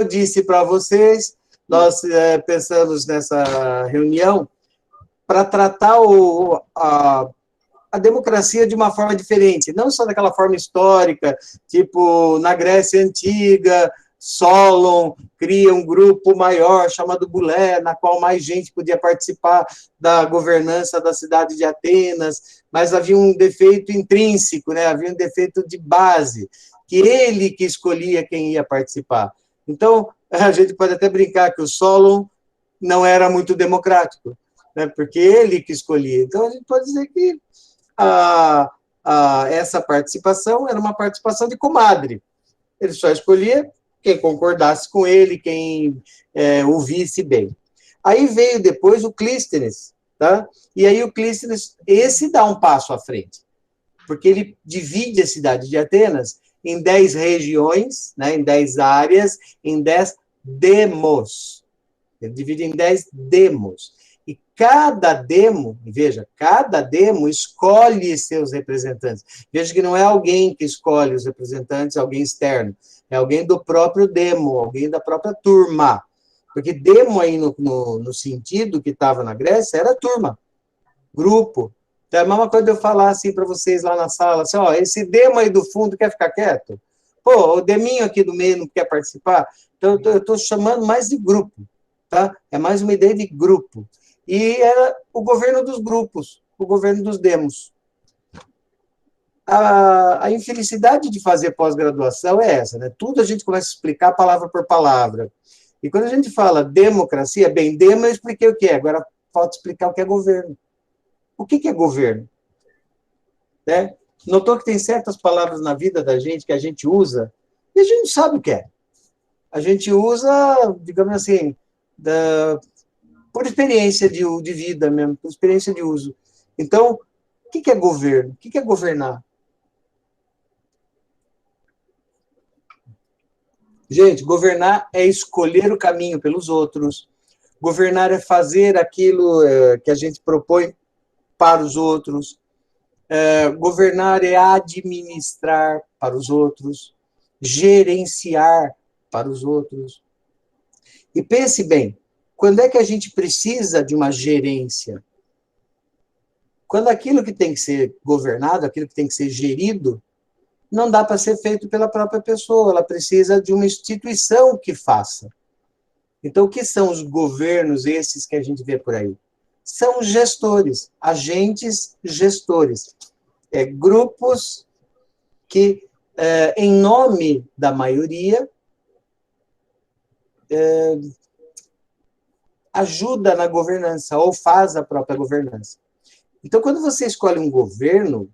disse para vocês, nós pensamos nessa reunião para tratar a democracia de uma forma diferente, não só daquela forma histórica, tipo, na Grécia Antiga, Solon cria um grupo maior chamado Bulé, na qual mais gente podia participar da governança da cidade de Atenas, mas havia um defeito intrínseco, né? Havia um defeito de base, que ele que escolhia quem ia participar. Então, a gente pode até brincar que o Solon não era muito democrático, né? Porque ele que escolhia. Então, a gente pode dizer que essa participação era uma participação de comadre. Ele só escolhia quem concordasse com ele, quem o visse bem. Aí veio depois o Clístenes, tá? E aí o Clístenes, esse dá um passo à frente, porque ele divide a cidade de Atenas em 10 regiões, né, em 10 áreas, em 10 demos. Ele divide em 10 demos. E cada demo, veja, cada demo escolhe seus representantes. Veja que não é alguém que escolhe os representantes, alguém externo. É alguém do próprio demo, alguém da própria turma. Porque demo aí, no sentido que estava na Grécia, era turma, grupo. Então, é a mesma coisa de eu falar assim para vocês lá na sala, assim, ó, esse demo aí do fundo quer ficar quieto? Pô, o deminho aqui do meio não quer participar? Então, eu estou chamando mais de grupo, tá? É mais uma ideia de grupo. E era o governo dos grupos, o governo dos demos. A infelicidade de fazer pós-graduação é essa, né? Tudo a gente começa a explicar palavra por palavra. E quando a gente fala democracia, bem, demo eu expliquei o que é, agora falta explicar o que é governo. O que é governo? Né? Notou que tem certas palavras na vida da gente que a gente usa e a gente não sabe o que é. A gente usa, digamos assim, por experiência de vida mesmo, por experiência de uso. Então, o que é governo? O que é governar? Gente, governar é escolher o caminho pelos outros. Governar é fazer aquilo que a gente propõe para os outros. Governar é administrar para os outros. Gerenciar para os outros. E pense bem, quando é que a gente precisa de uma gerência? Quando aquilo que tem que ser governado, aquilo que tem que ser gerido, não dá para ser feito pela própria pessoa, ela precisa de uma instituição que faça. Então, o que são os governos esses que a gente vê por aí? São gestores, agentes gestores. Grupos que, em nome da maioria, ajuda na governança, ou faz a própria governança. Então, quando você escolhe um governo,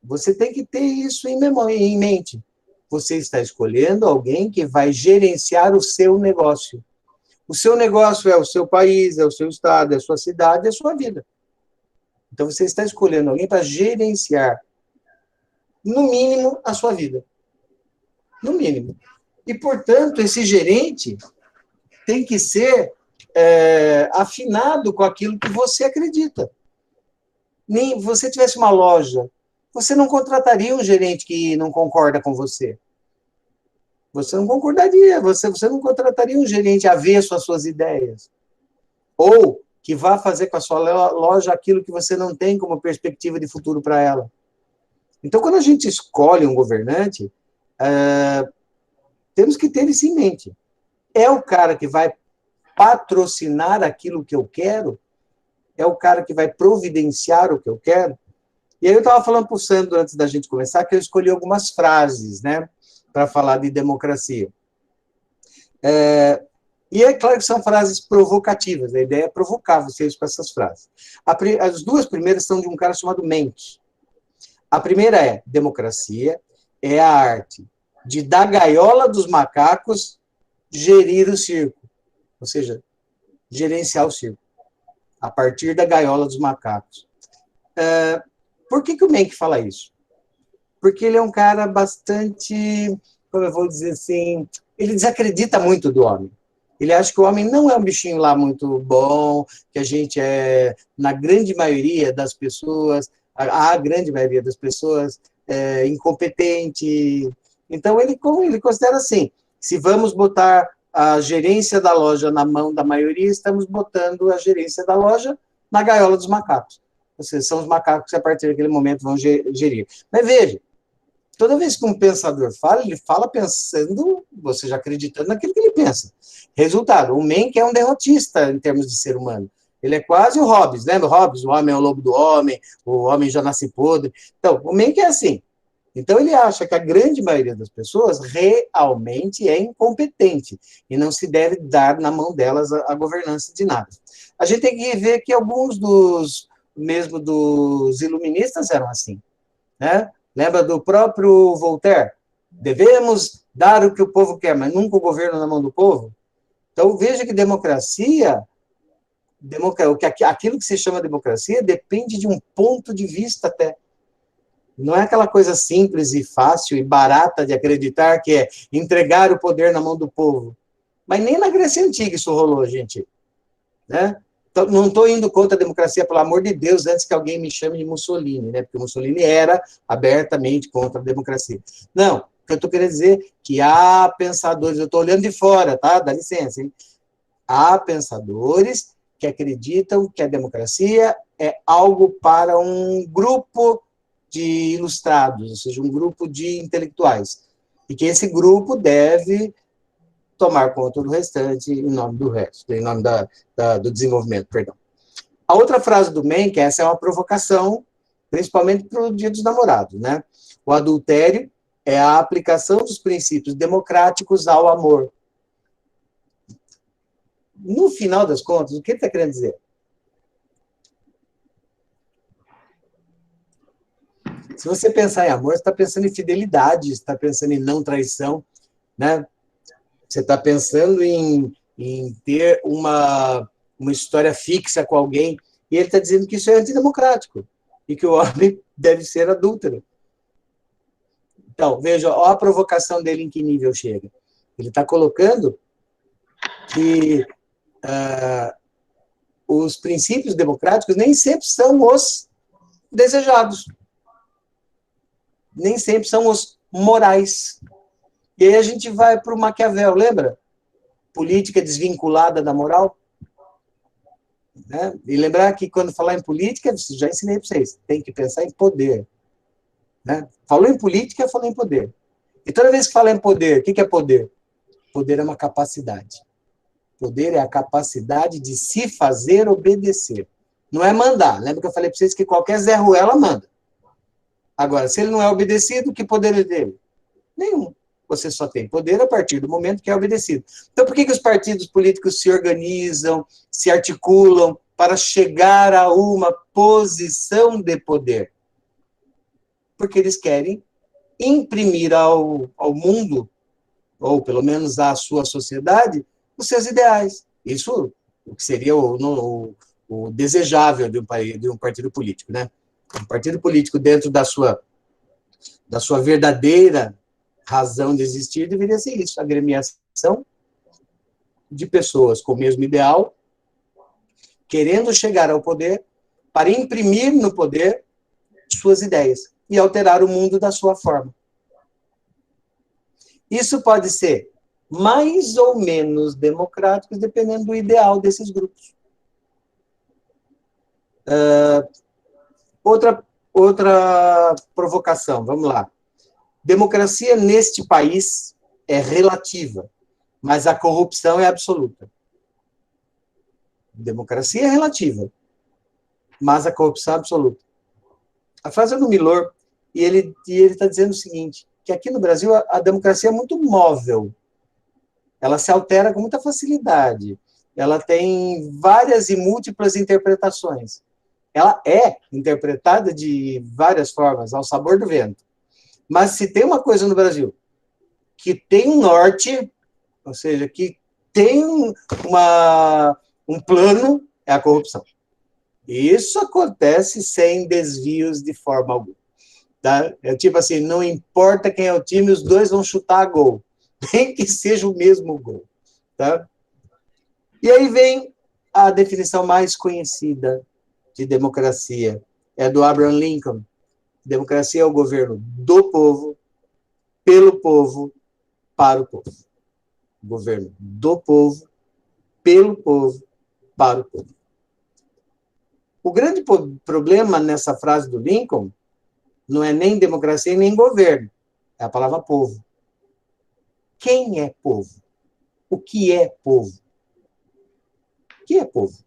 você tem que ter isso em mente. Você está escolhendo alguém que vai gerenciar o seu negócio. O seu negócio é o seu país, é o seu estado, é a sua cidade, é a sua vida. Então, você está escolhendo alguém para gerenciar, no mínimo, a sua vida. No mínimo. E, portanto, esse gerente tem que ser afinado com aquilo que você acredita. Nem você tivesse uma loja, você não contrataria um gerente que não concorda com você. Você não concordaria, você não contrataria um gerente avesso às suas ideias. Ou que vá fazer com a sua loja aquilo que você não tem como perspectiva de futuro para ela. Então, quando a gente escolhe um governante, temos que ter isso em mente. É o cara que vai patrocinar aquilo que eu quero? É o cara que vai providenciar o que eu quero? E aí eu estava falando para o Sandro, antes da gente começar, que eu escolhi algumas frases, né, para falar de democracia. E é claro que são frases provocativas, a ideia é provocar vocês com essas frases. As duas primeiras são de um cara chamado Menck. A primeira é: democracia é a arte de, da gaiola dos macacos, gerir o circo. Ou seja, gerenciar o circo, a partir da gaiola dos macacos. Por que o Menck fala isso? Porque ele é um cara bastante, como eu vou dizer assim, ele desacredita muito do homem. Ele acha que o homem não é um bichinho lá muito bom, que a gente na grande maioria das pessoas, a grande maioria das pessoas, incompetente. Então, ele considera assim, se vamos botar a gerência da loja na mão da maioria, estamos botando a gerência da loja na gaiola dos macacos. Ou seja, são os macacos que, a partir daquele momento, vão gerir. Mas veja, toda vez que um pensador fala, ele fala pensando, ou seja, acreditando naquilo que ele pensa. Resultado, o Menck é um derrotista em termos de ser humano. Ele é quase o Hobbes, lembra o Hobbes? O homem é o lobo do homem, o homem já nasce podre. Então, o Menck é assim. Então, ele acha que a grande maioria das pessoas realmente é incompetente e não se deve dar na mão delas a governança de nada. A gente tem que ver que alguns mesmo dos iluministas eram assim, né? Lembra do próprio Voltaire? Devemos dar o que o povo quer, mas nunca o governo na mão do povo. Então, veja que democracia, aquilo que se chama democracia, depende de um ponto de vista até. Não é aquela coisa simples e fácil e barata de acreditar que é entregar o poder na mão do povo. Mas nem na Grécia Antiga isso rolou, gente. Né? Então, não estou indo contra a democracia, pelo amor de Deus, antes que alguém me chame de Mussolini, né? Porque Mussolini era abertamente contra a democracia. Não, o que eu estou querendo dizer é que há pensadores, eu estou olhando de fora, tá? Dá licença, hein? Há pensadores que acreditam que a democracia é algo para um grupo de ilustrados, ou seja, um grupo de intelectuais, e que esse grupo deve tomar conta do restante em nome do resto, em nome do desenvolvimento, perdão. A outra frase do Menck, essa é uma provocação, principalmente para o Dia dos Namorados, né? O adultério é a aplicação dos princípios democráticos ao amor. No final das contas, o que ele está querendo dizer? Se você pensar em amor, você está pensando em fidelidade, você está pensando em não traição, né? Você está pensando em ter uma história fixa com alguém, e ele está dizendo que isso é antidemocrático, e que o homem deve ser adúltero. Então, veja, olha a provocação dele em que nível chega. Ele está colocando que os princípios democráticos nem sempre são os desejados, nem sempre são os morais. E aí a gente vai para o Maquiavel, lembra? Política desvinculada da moral. Né? E lembrar que quando falar em política, já ensinei para vocês, tem que pensar em poder. Né? Falou em política, falou em poder. E toda vez que fala em poder, o que é poder? Poder é uma capacidade. Poder é a capacidade de se fazer obedecer. Não é mandar. Lembra que eu falei para vocês que qualquer Zé Ruela manda. Agora, se ele não é obedecido, que poder é dele? Nenhum. Você só tem poder a partir do momento que é obedecido. Então, por que os partidos políticos se organizam, se articulam para chegar a uma posição de poder? Porque eles querem imprimir ao mundo, ou pelo menos à sua sociedade, os seus ideais. Isso o que seria o desejável de um partido político, né? Um partido político dentro da sua verdadeira razão de existir deveria ser isso, a agremiação de pessoas com o mesmo ideal, querendo chegar ao poder para imprimir no poder suas ideias e alterar o mundo da sua forma. Isso pode ser mais ou menos democrático, dependendo do ideal desses grupos. Outra provocação, vamos lá. Democracia neste país é relativa, mas a corrupção é absoluta. Democracia é relativa, mas a corrupção é absoluta. A frase é do Milor, e ele está dizendo o seguinte, que aqui no Brasil a democracia é muito móvel, ela se altera com muita facilidade, ela tem várias e múltiplas interpretações. Ela é interpretada de várias formas, ao sabor do vento. Mas se tem uma coisa no Brasil que tem um norte, ou seja, que tem um plano, é a corrupção. E isso acontece sem desvios de forma alguma. Tá? É tipo assim, não importa quem é o time, os dois vão chutar a gol. Tem que seja o mesmo gol. Tá? E aí vem a definição mais conhecida de democracia, é do Abraham Lincoln. Democracia é o governo do povo, pelo povo, para o povo. governo do povo, pelo povo, para o povo. O grande problema nessa frase do Lincoln não é nem democracia nem governo, é a palavra povo. Quem é povo? O que é povo? O que é povo?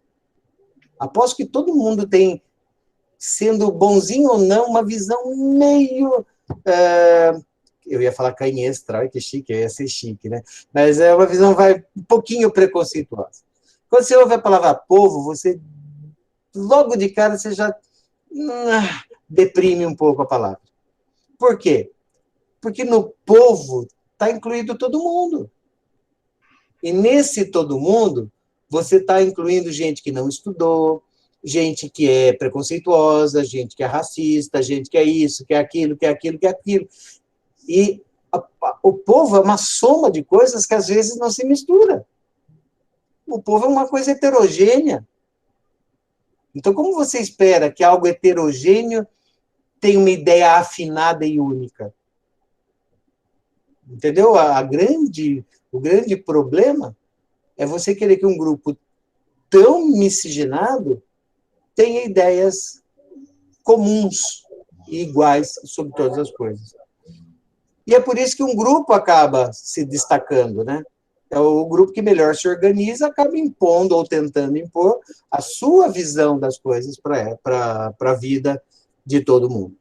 Aposto que todo mundo tem, sendo bonzinho ou não, uma visão meio... eu ia falar canhestra, que chique, eu ia ser chique, né? Mas é uma visão um pouquinho preconceituosa. Quando você ouve a palavra povo, você, logo de cara, você já deprime um pouco a palavra. Por quê? Porque no povo está incluído todo mundo. E nesse todo mundo, você está incluindo gente que não estudou, gente que é preconceituosa, gente que é racista, gente que é isso, que é aquilo, que é aquilo, que é aquilo. E o povo é uma soma de coisas que às vezes não se mistura. O povo é uma coisa heterogênea. Então, como você espera que algo heterogêneo tenha uma ideia afinada e única? Entendeu? O grande problema é você querer que um grupo tão miscigenado tenha ideias comuns e iguais sobre todas as coisas. E é por isso que um grupo acaba se destacando, né? É o grupo que melhor se organiza, acaba impondo ou tentando impor a sua visão das coisas para a vida de todo mundo.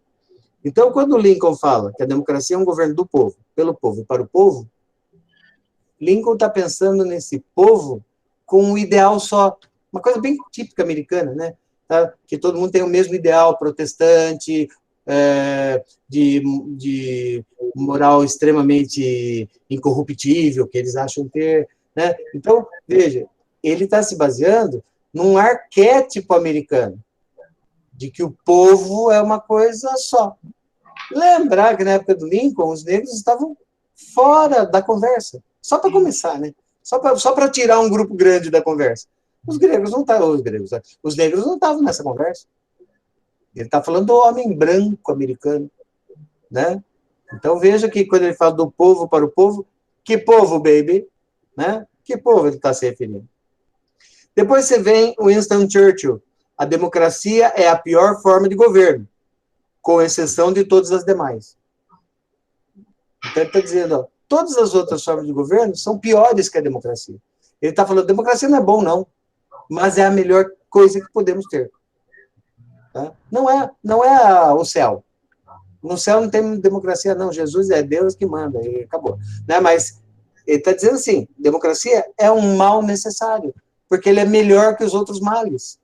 Então, quando o Lincoln fala que a democracia é um governo do povo, pelo povo e para o povo, Lincoln está pensando nesse povo com um ideal só, uma coisa bem típica americana, né? Tá? Que todo mundo tem o mesmo ideal protestante, de moral extremamente incorruptível, que eles acham ter. Né? Então, veja, ele está se baseando num arquétipo americano, de que o povo é uma coisa só. Lembrar que na época do Lincoln, os negros estavam fora da conversa. Só para começar, né? Só para tirar um grupo grande da conversa. Os negros não estavam nessa conversa. Ele está falando do homem branco americano, né? Então veja que quando ele fala do povo para o povo, que povo, baby? Né? Que povo ele está se referindo? Depois você vem Winston Churchill. A democracia é a pior forma de governo, com exceção de todas as demais. Então ele está dizendo, ó, todas as outras formas de governo são piores que a democracia. Ele está falando, democracia não é bom, não, mas é a melhor coisa que podemos ter. Tá? Não é o céu. No céu não tem democracia, não. Jesus é Deus que manda, e acabou. Né? Mas ele está dizendo assim, democracia é um mal necessário, porque ele é melhor que os outros males.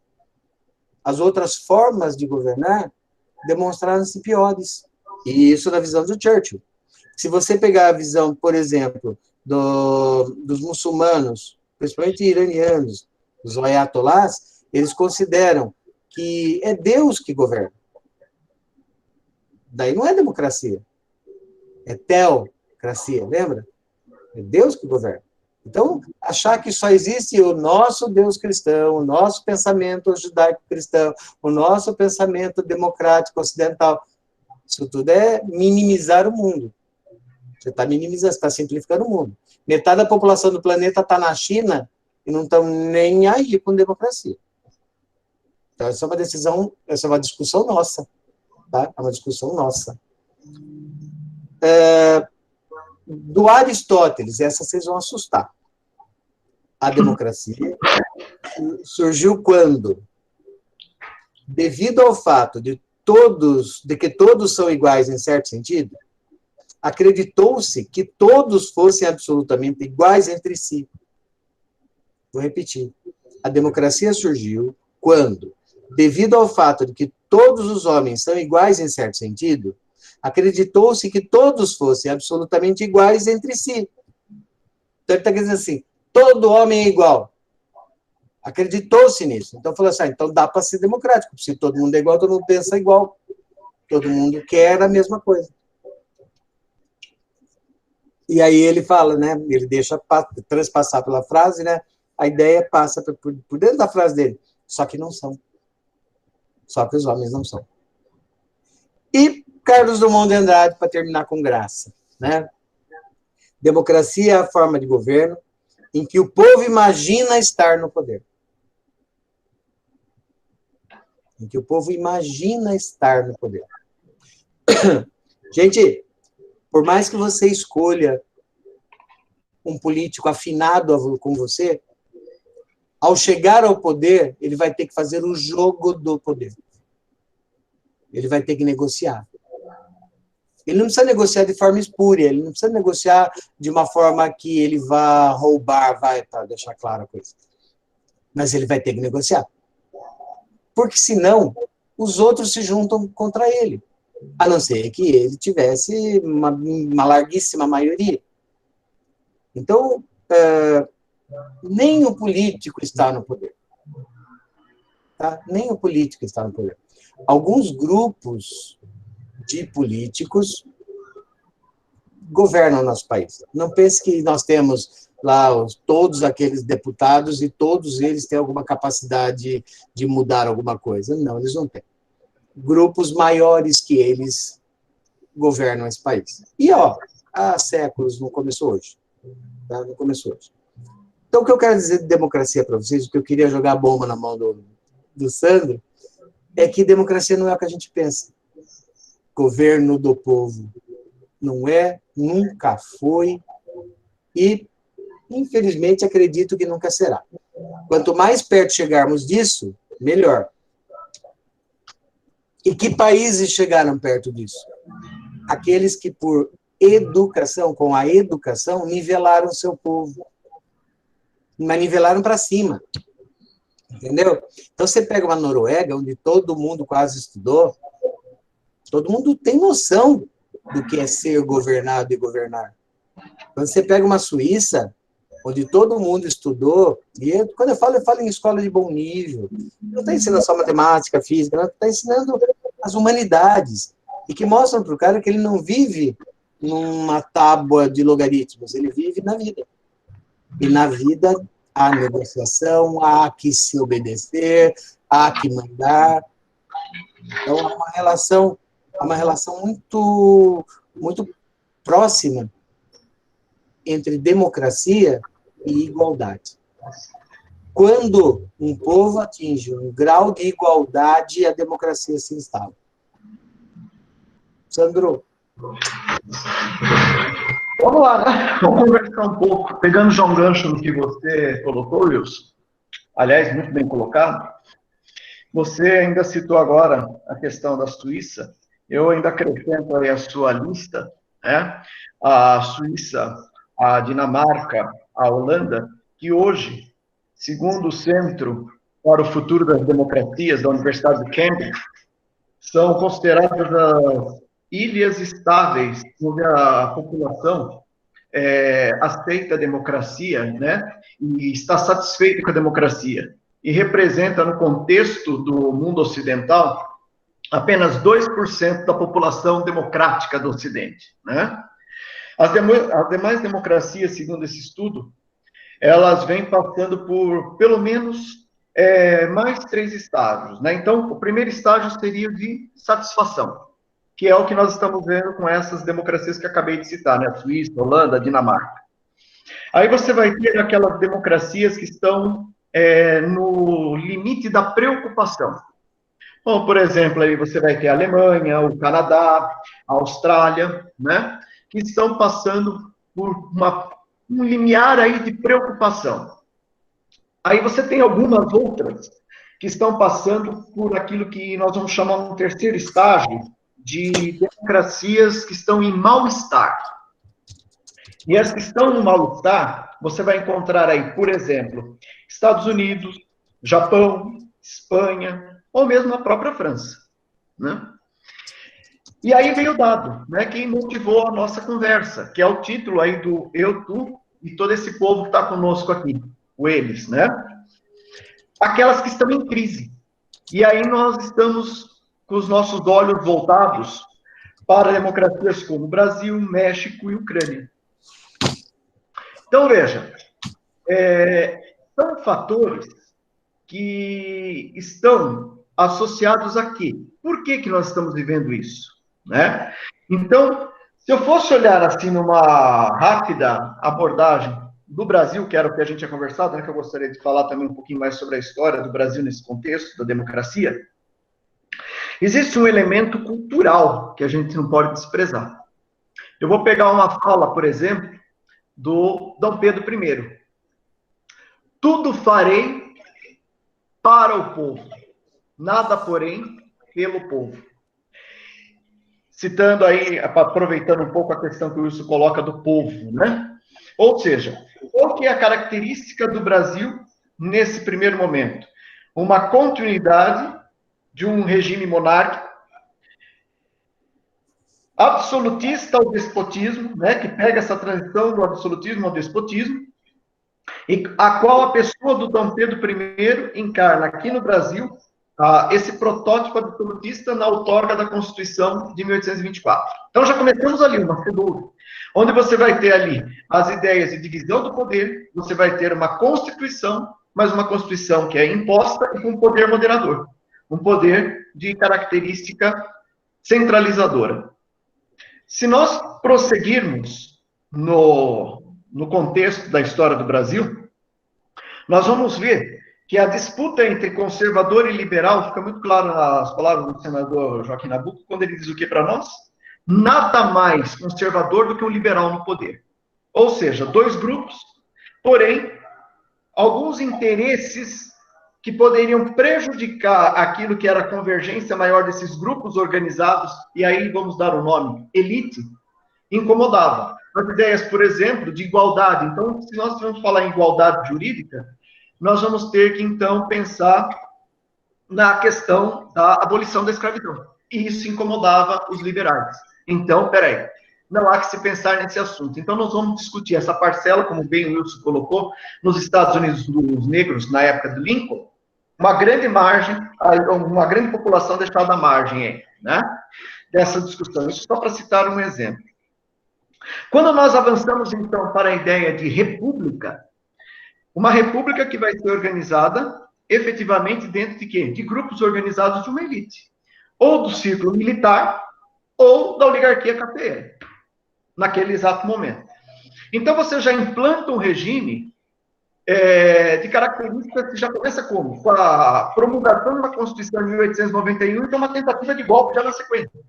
As outras formas de governar demonstraram-se piores. E isso na visão do Churchill. Se você pegar a visão, por exemplo, dos muçulmanos, principalmente iranianos, os ayatollahs, eles consideram que é Deus que governa. Daí não é democracia, é teocracia, lembra? É Deus que governa. Então, achar que só existe o nosso Deus cristão, o nosso pensamento judaico-cristão, o nosso pensamento democrático ocidental, isso tudo é minimizar o mundo. Você está minimizando, você está simplificando o mundo. Metade da população do planeta está na China e não estão nem aí com democracia. Então, essa é uma discussão nossa. Tá? É uma discussão nossa. Do Aristóteles, essa vocês vão assustar. A democracia surgiu quando, devido ao fato de que todos são iguais em certo sentido, acreditou-se que todos fossem absolutamente iguais entre si. Vou repetir. A democracia surgiu quando, devido ao fato de que todos os homens são iguais em certo sentido, acreditou-se que todos fossem absolutamente iguais entre si. Então, ele está dizendo assim, todo homem é igual. Acreditou-se nisso. Então, falou assim, então dá para ser democrático. Se todo mundo é igual, todo mundo pensa igual. Todo mundo quer a mesma coisa. E aí ele fala, né? Ele deixa transpassar pela frase, né? A ideia passa por dentro da frase dele. Só que não são. Só que os homens não são. E Carlos Drummond de Andrade, para terminar com graça, né? Democracia é a forma de governo em que o povo imagina estar no poder. Em que o povo imagina estar no poder. Gente, por mais que você escolha um político afinado com você, ao chegar ao poder, ele vai ter que fazer o jogo do poder. Ele vai ter que negociar. Ele não precisa negociar de forma espúria, ele não precisa negociar de uma forma que ele vá roubar, para deixar claro a coisa. Mas ele vai ter que negociar. Porque senão, os outros se juntam contra ele. A não ser que ele tivesse uma larguíssima maioria. Então, nem o político está no poder. Tá? Nem o político está no poder. Alguns grupos de políticos governam nosso país. Não pense que nós temos lá todos aqueles deputados e todos eles têm alguma capacidade de mudar alguma coisa. Não, eles não têm. Grupos maiores que eles governam esse país. E, há séculos, não começou hoje. Tá? Não começou hoje. Então, o que eu quero dizer de democracia para vocês, o que eu queria jogar a bomba na mão do Sandro, é que democracia não é o que a gente pensa. Governo do povo. Não é, nunca foi e, infelizmente, acredito que nunca será. Quanto mais perto chegarmos disso, melhor. E que países chegaram perto disso? Aqueles que, por educação, com a educação, nivelaram seu povo. Mas nivelaram para cima. Entendeu? Então, você pega uma Noruega, onde todo mundo quase estudou, todo mundo tem noção do que é ser governado e governar. Quando você pega uma Suíça, onde todo mundo estudou, e quando eu falo em escola de bom nível, não está ensinando só matemática, física, não, está ensinando as humanidades, e que mostram para o cara que ele não vive numa tábua de logaritmos, ele vive na vida. E na vida há negociação, há que se obedecer, há que mandar. Então, há uma relação muito, muito próxima entre democracia e igualdade. Quando um povo atinge um grau de igualdade, a democracia se instala. Sandro? Vamos lá, né? Vamos conversar um pouco. Pegando já um gancho no que você colocou, Wilson, aliás, muito bem colocado, você ainda citou agora a questão da Suíça, eu ainda acrescento aí a sua lista, né? A Suíça, a Dinamarca, a Holanda, que hoje, segundo o Centro para o Futuro das Democracias da Universidade de Cambridge, são consideradas as ilhas estáveis onde a população aceita a democracia, né? E está satisfeita com a democracia. E representa, no contexto do mundo ocidental, apenas 2% da população democrática do Ocidente, né? As demais democracias, segundo esse estudo, elas vêm passando por, pelo menos, mais 3 estágios, né? Então, o primeiro estágio seria de satisfação, que é o que nós estamos vendo com essas democracias que acabei de citar, né? A Suíça, a Holanda, a Dinamarca. Aí você vai ter aquelas democracias que estão no limite da preocupação. Bom, por exemplo, aí você vai ter a Alemanha, o Canadá, a Austrália, né? Que estão passando por um limiar aí de preocupação. Aí você tem algumas outras que estão passando por aquilo que nós vamos chamar um terceiro estágio de democracias que estão em mal-estar. E as que estão no mal-estar, você vai encontrar aí, por exemplo, Estados Unidos, Japão, Espanha, ou mesmo a própria França, né? E aí veio o dado, né, que motivou a nossa conversa, que é o título aí do Eu, Tu e todo esse povo que está conosco aqui, o eles, né? Aquelas que estão em crise. E aí nós estamos com os nossos olhos voltados para democracias como Brasil, México e Ucrânia. Então, veja, são fatores que estão associados aqui. Por que nós estamos vivendo isso? Né? Então, Se eu fosse olhar assim numa rápida abordagem do Brasil, que era o que a gente tinha conversado, né, que eu gostaria de falar também um pouquinho mais sobre a história do Brasil nesse contexto da democracia, existe um elemento cultural que a gente não pode desprezar. Eu vou pegar uma fala, por exemplo, do Dom Pedro I. Tudo farei para o povo, nada, porém, pelo povo. Citando aí, aproveitando um pouco a questão que o Wilson coloca do povo, né? Ou seja, qual que é a característica do Brasil nesse primeiro momento? Uma continuidade de um regime monárquico, absolutista ao despotismo, né? Que pega essa transição do absolutismo ao despotismo, e a qual a pessoa do Dom Pedro I encarna aqui no Brasil esse protótipo absolutista na outorga da Constituição de 1824. Então, já começamos ali uma figura, onde você vai ter ali as ideias de divisão do poder, você vai ter uma Constituição, mas uma Constituição que é imposta e com poder moderador, um poder de característica centralizadora. Se nós prosseguirmos no contexto da história do Brasil, nós vamos ver que a disputa entre conservador e liberal fica muito claro nas palavras do senador Joaquim Nabuco, quando ele diz o que para nós? Nada mais conservador do que um liberal no poder. Ou seja, dois grupos, porém, alguns interesses que poderiam prejudicar aquilo que era a convergência maior desses grupos organizados, e aí vamos dar o nome, elite, incomodava. As ideias, por exemplo, de igualdade. Então, se nós vamos falar em igualdade jurídica, nós vamos ter que, então, pensar na questão da abolição da escravidão. E isso incomodava os liberais. Então, peraí, não há que se pensar nesse assunto. Então, nós vamos discutir essa parcela, como bem o Wilson colocou, nos Estados Unidos dos negros, na época do Lincoln, uma grande margem, uma grande população deixada à margem, né, dessa discussão. Isso só para citar um exemplo. Quando nós avançamos, então, para a ideia de república, uma república que vai ser organizada efetivamente dentro de quê? De grupos organizados de uma elite. Ou do círculo militar, ou da oligarquia cafeeira, naquele exato momento. Então, você já implanta um regime de características que já começa como? Com a promulgação da Constituição de 1891 e tem uma tentativa de golpe já na sequência.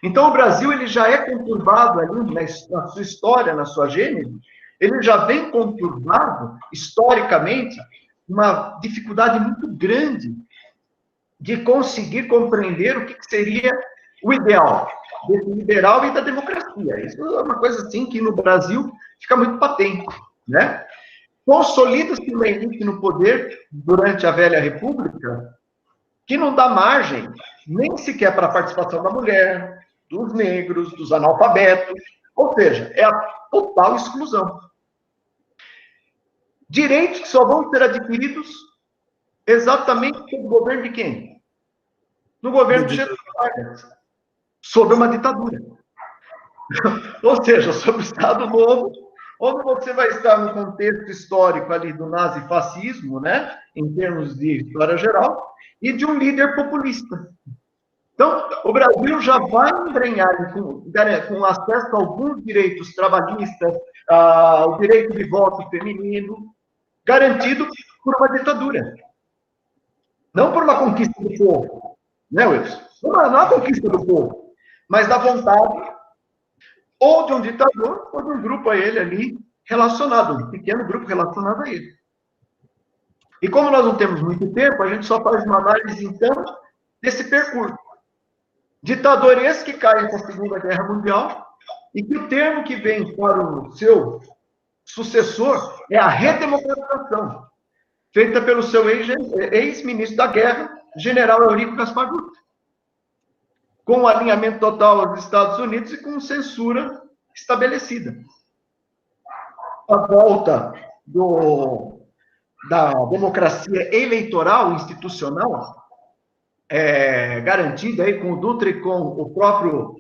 Então, o Brasil ele já é conturbado ali na sua história, na sua gênese, ele já vem conturbado, historicamente, uma dificuldade muito grande de conseguir compreender o que seria o ideal desse liberal e da democracia. Isso é uma coisa assim que no Brasil fica muito patente, né? Consolida-se uma elite no poder durante a velha república que não dá margem nem sequer para a participação da mulher, dos negros, dos analfabetos, ou seja, é a total exclusão. Direitos que só vão ser adquiridos exatamente sob o governo de quem? No governo de Getúlio Vargas, sob uma ditadura. Ou seja, sob o Estado Novo, onde você vai estar no contexto histórico ali do nazifascismo, né, em termos de história geral, e de um líder populista. Então, o Brasil já vai embrenhar com acesso a alguns direitos trabalhistas, o direito de voto feminino, garantido por uma ditadura. Não por uma conquista do povo, né, Wilson? Não é a conquista do povo, mas da vontade ou de um ditador ou de um grupo a ele ali relacionado, um pequeno grupo relacionado a ele. E como nós não temos muito tempo, a gente só faz uma análise, então, desse percurso. Ditador esse que cai com a Segunda Guerra Mundial e que o termo que vem para o seu sucessor é a redemocratização, feita pelo seu ex-ministro da Guerra, general Eurico Gaspar Dutra, com alinhamento total aos Estados Unidos e com censura estabelecida. A volta da democracia eleitoral institucional garantida aí com o Dutra e com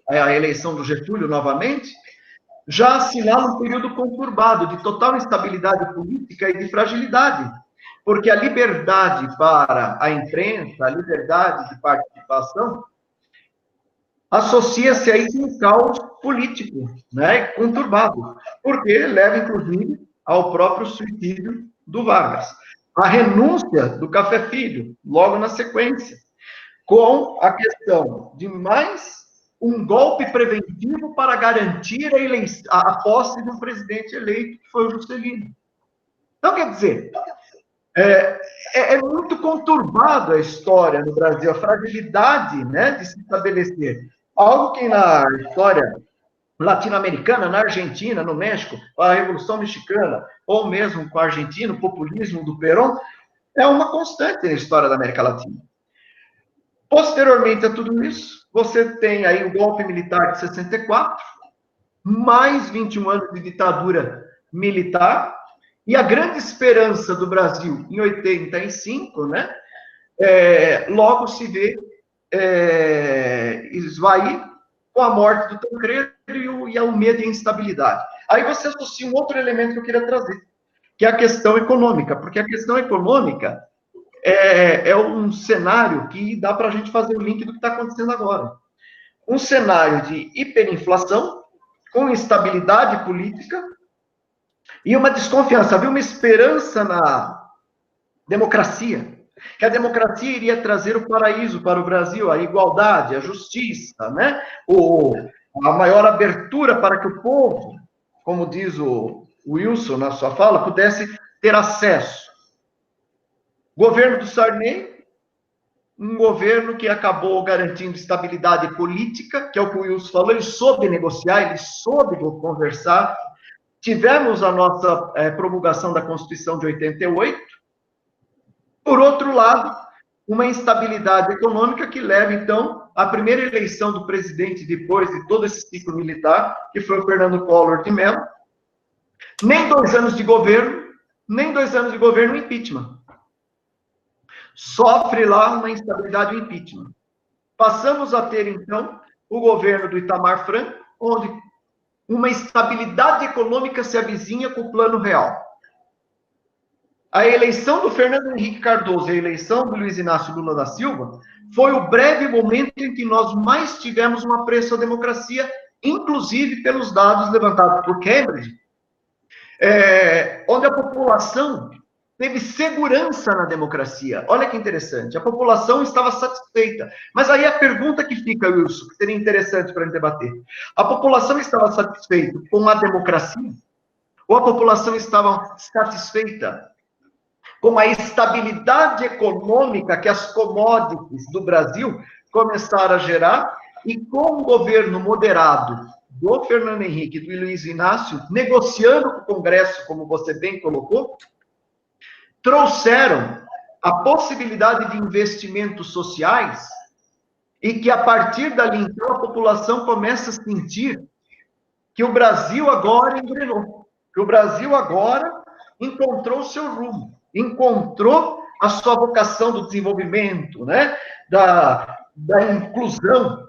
a eleição do Getúlio novamente, já assinala um período conturbado de total instabilidade política e de fragilidade, porque a liberdade para a imprensa, a liberdade de participação, associa-se a isso um caos político, né, conturbado, porque leva, inclusive, ao próprio suicídio do Vargas. A renúncia do Café Filho, logo na sequência, com a questão de mais um golpe preventivo para garantir a posse de um presidente eleito, que foi o Juscelino. Então, quer dizer, é muito conturbado a história no Brasil, a fragilidade, né, de se estabelecer. Algo que na história latino-americana, na Argentina, no México, a Revolução Mexicana, ou mesmo com a Argentina, o populismo do Perón, é uma constante na história da América Latina. Posteriormente a tudo isso, você tem aí o golpe militar de 64, mais 21 anos de ditadura militar, e a grande esperança do Brasil em 85, né, logo se vê esvair com a morte do Tancredo e o medo e a instabilidade. Aí você associa um outro elemento que eu queria trazer, que é a questão econômica, porque a questão econômica é um cenário que dá para a gente fazer o link do que está acontecendo agora. Um cenário de hiperinflação, com instabilidade política, e uma desconfiança, havia uma esperança na democracia, que a democracia iria trazer o paraíso para o Brasil, a igualdade, a justiça, né? A maior abertura para que o povo, como diz o Wilson na sua fala, pudesse ter acesso. Governo do Sarney, um governo que acabou garantindo estabilidade política, que é o que o Wilson falou, ele soube negociar, ele soube conversar. Tivemos a nossa promulgação da Constituição de 88. Por outro lado, uma instabilidade econômica que leva, então, à primeira eleição do presidente depois de todo esse ciclo militar, que foi o Fernando Collor de Mello. Nem 2 anos de governo, impeachment. Sofre lá uma instabilidade do impeachment. Passamos a ter, então, o governo do Itamar Franco, onde uma estabilidade econômica se avizinha com o Plano Real. A eleição do Fernando Henrique Cardoso e a eleição do Luiz Inácio Lula da Silva foi o breve momento em que nós mais tivemos um apreço à democracia, inclusive pelos dados levantados por Cambridge, onde a população teve segurança na democracia. Olha que interessante, a população estava satisfeita. Mas aí a pergunta que fica, Wilson, que seria interessante para a gente debater: a população estava satisfeita com a democracia? Ou a população estava satisfeita com a estabilidade econômica que as commodities do Brasil começaram a gerar e com o governo moderado do Fernando Henrique e do Luiz Inácio, negociando com o Congresso, como você bem colocou, trouxeram a possibilidade de investimentos sociais e que, a partir dali, então, a população começa a sentir que o Brasil agora engrenou, que o Brasil agora encontrou o seu rumo, encontrou a sua vocação do desenvolvimento, né? da inclusão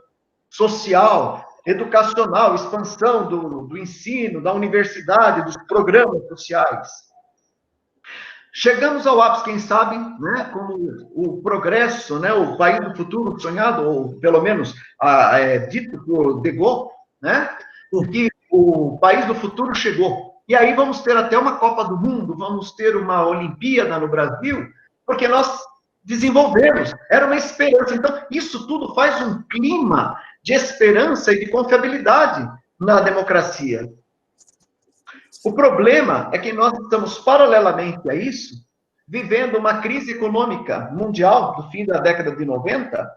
social, educacional, expansão do ensino, da universidade, dos programas sociais. Chegamos ao ápice, quem sabe, né, como o progresso, né, o país do futuro sonhado, ou pelo menos dito por De Gaulle, né, que o país do futuro chegou. E aí vamos ter até uma Copa do Mundo, vamos ter uma Olimpíada no Brasil, porque nós desenvolvemos, era uma esperança. Então, isso tudo faz um clima de esperança e de confiabilidade na democracia. O problema é que nós estamos, paralelamente a isso, vivendo uma crise econômica mundial do fim da década de 90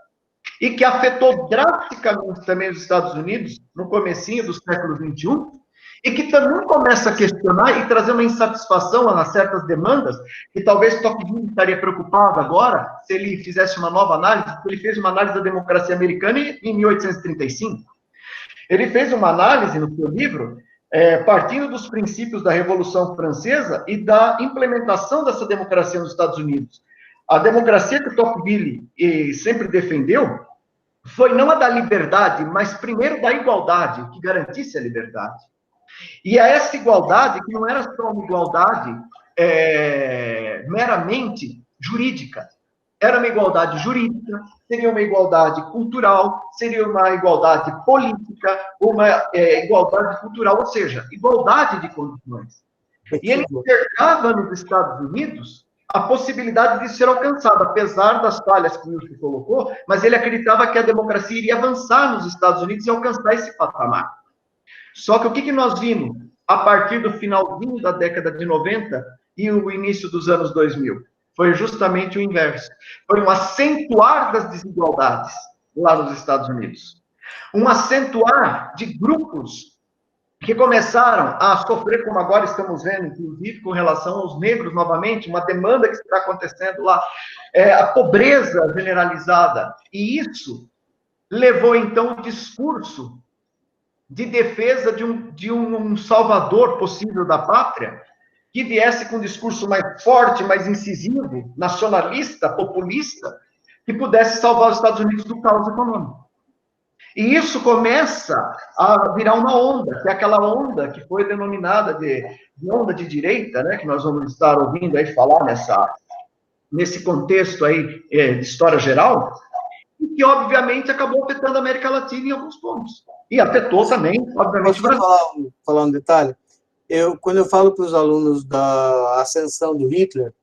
e que afetou drasticamente também os Estados Unidos no comecinho do século XXI e que também começa a questionar e trazer uma insatisfação a certas demandas que talvez Tocqueville estaria preocupado agora se ele fizesse uma nova análise, porque ele fez uma análise da democracia americana em 1835. Ele fez uma análise no seu livro partindo dos princípios da Revolução Francesa e da implementação dessa democracia nos Estados Unidos. A democracia que Tocqueville sempre defendeu foi não a da liberdade, mas primeiro da igualdade, que garantisse a liberdade. E a essa igualdade, que não era só uma igualdade meramente jurídica, era uma igualdade jurídica, seria uma igualdade cultural, seria uma igualdade política, uma igualdade cultural, ou seja, igualdade de condições. E ele enxergava nos Estados Unidos a possibilidade de ser alcançada, apesar das falhas que o Wilson colocou, mas ele acreditava que a democracia iria avançar nos Estados Unidos e alcançar esse patamar. Só que o que nós vimos a partir do finalzinho da década de 90 e o início dos anos 2000? Foi justamente o inverso. Foi um acentuar das desigualdades lá nos Estados Unidos. Um acentuar de grupos que começaram a sofrer, como agora estamos vendo, inclusive com relação aos negros novamente, uma demanda que está acontecendo lá, a pobreza generalizada. E isso levou, então, o discurso de defesa de um salvador possível da pátria, que viesse com um discurso mais forte, mais incisivo, nacionalista, populista, que pudesse salvar os Estados Unidos do caos econômico. E isso começa a virar uma onda, que é aquela onda que foi denominada de onda de direita, né, que nós vamos estar ouvindo aí falar nesse contexto aí de história geral, e que, obviamente, acabou afetando a América Latina em alguns pontos. E afetou também, obviamente, o Brasil. Falar um detalhe? Quando eu falo para os alunos da ascensão do Hitler,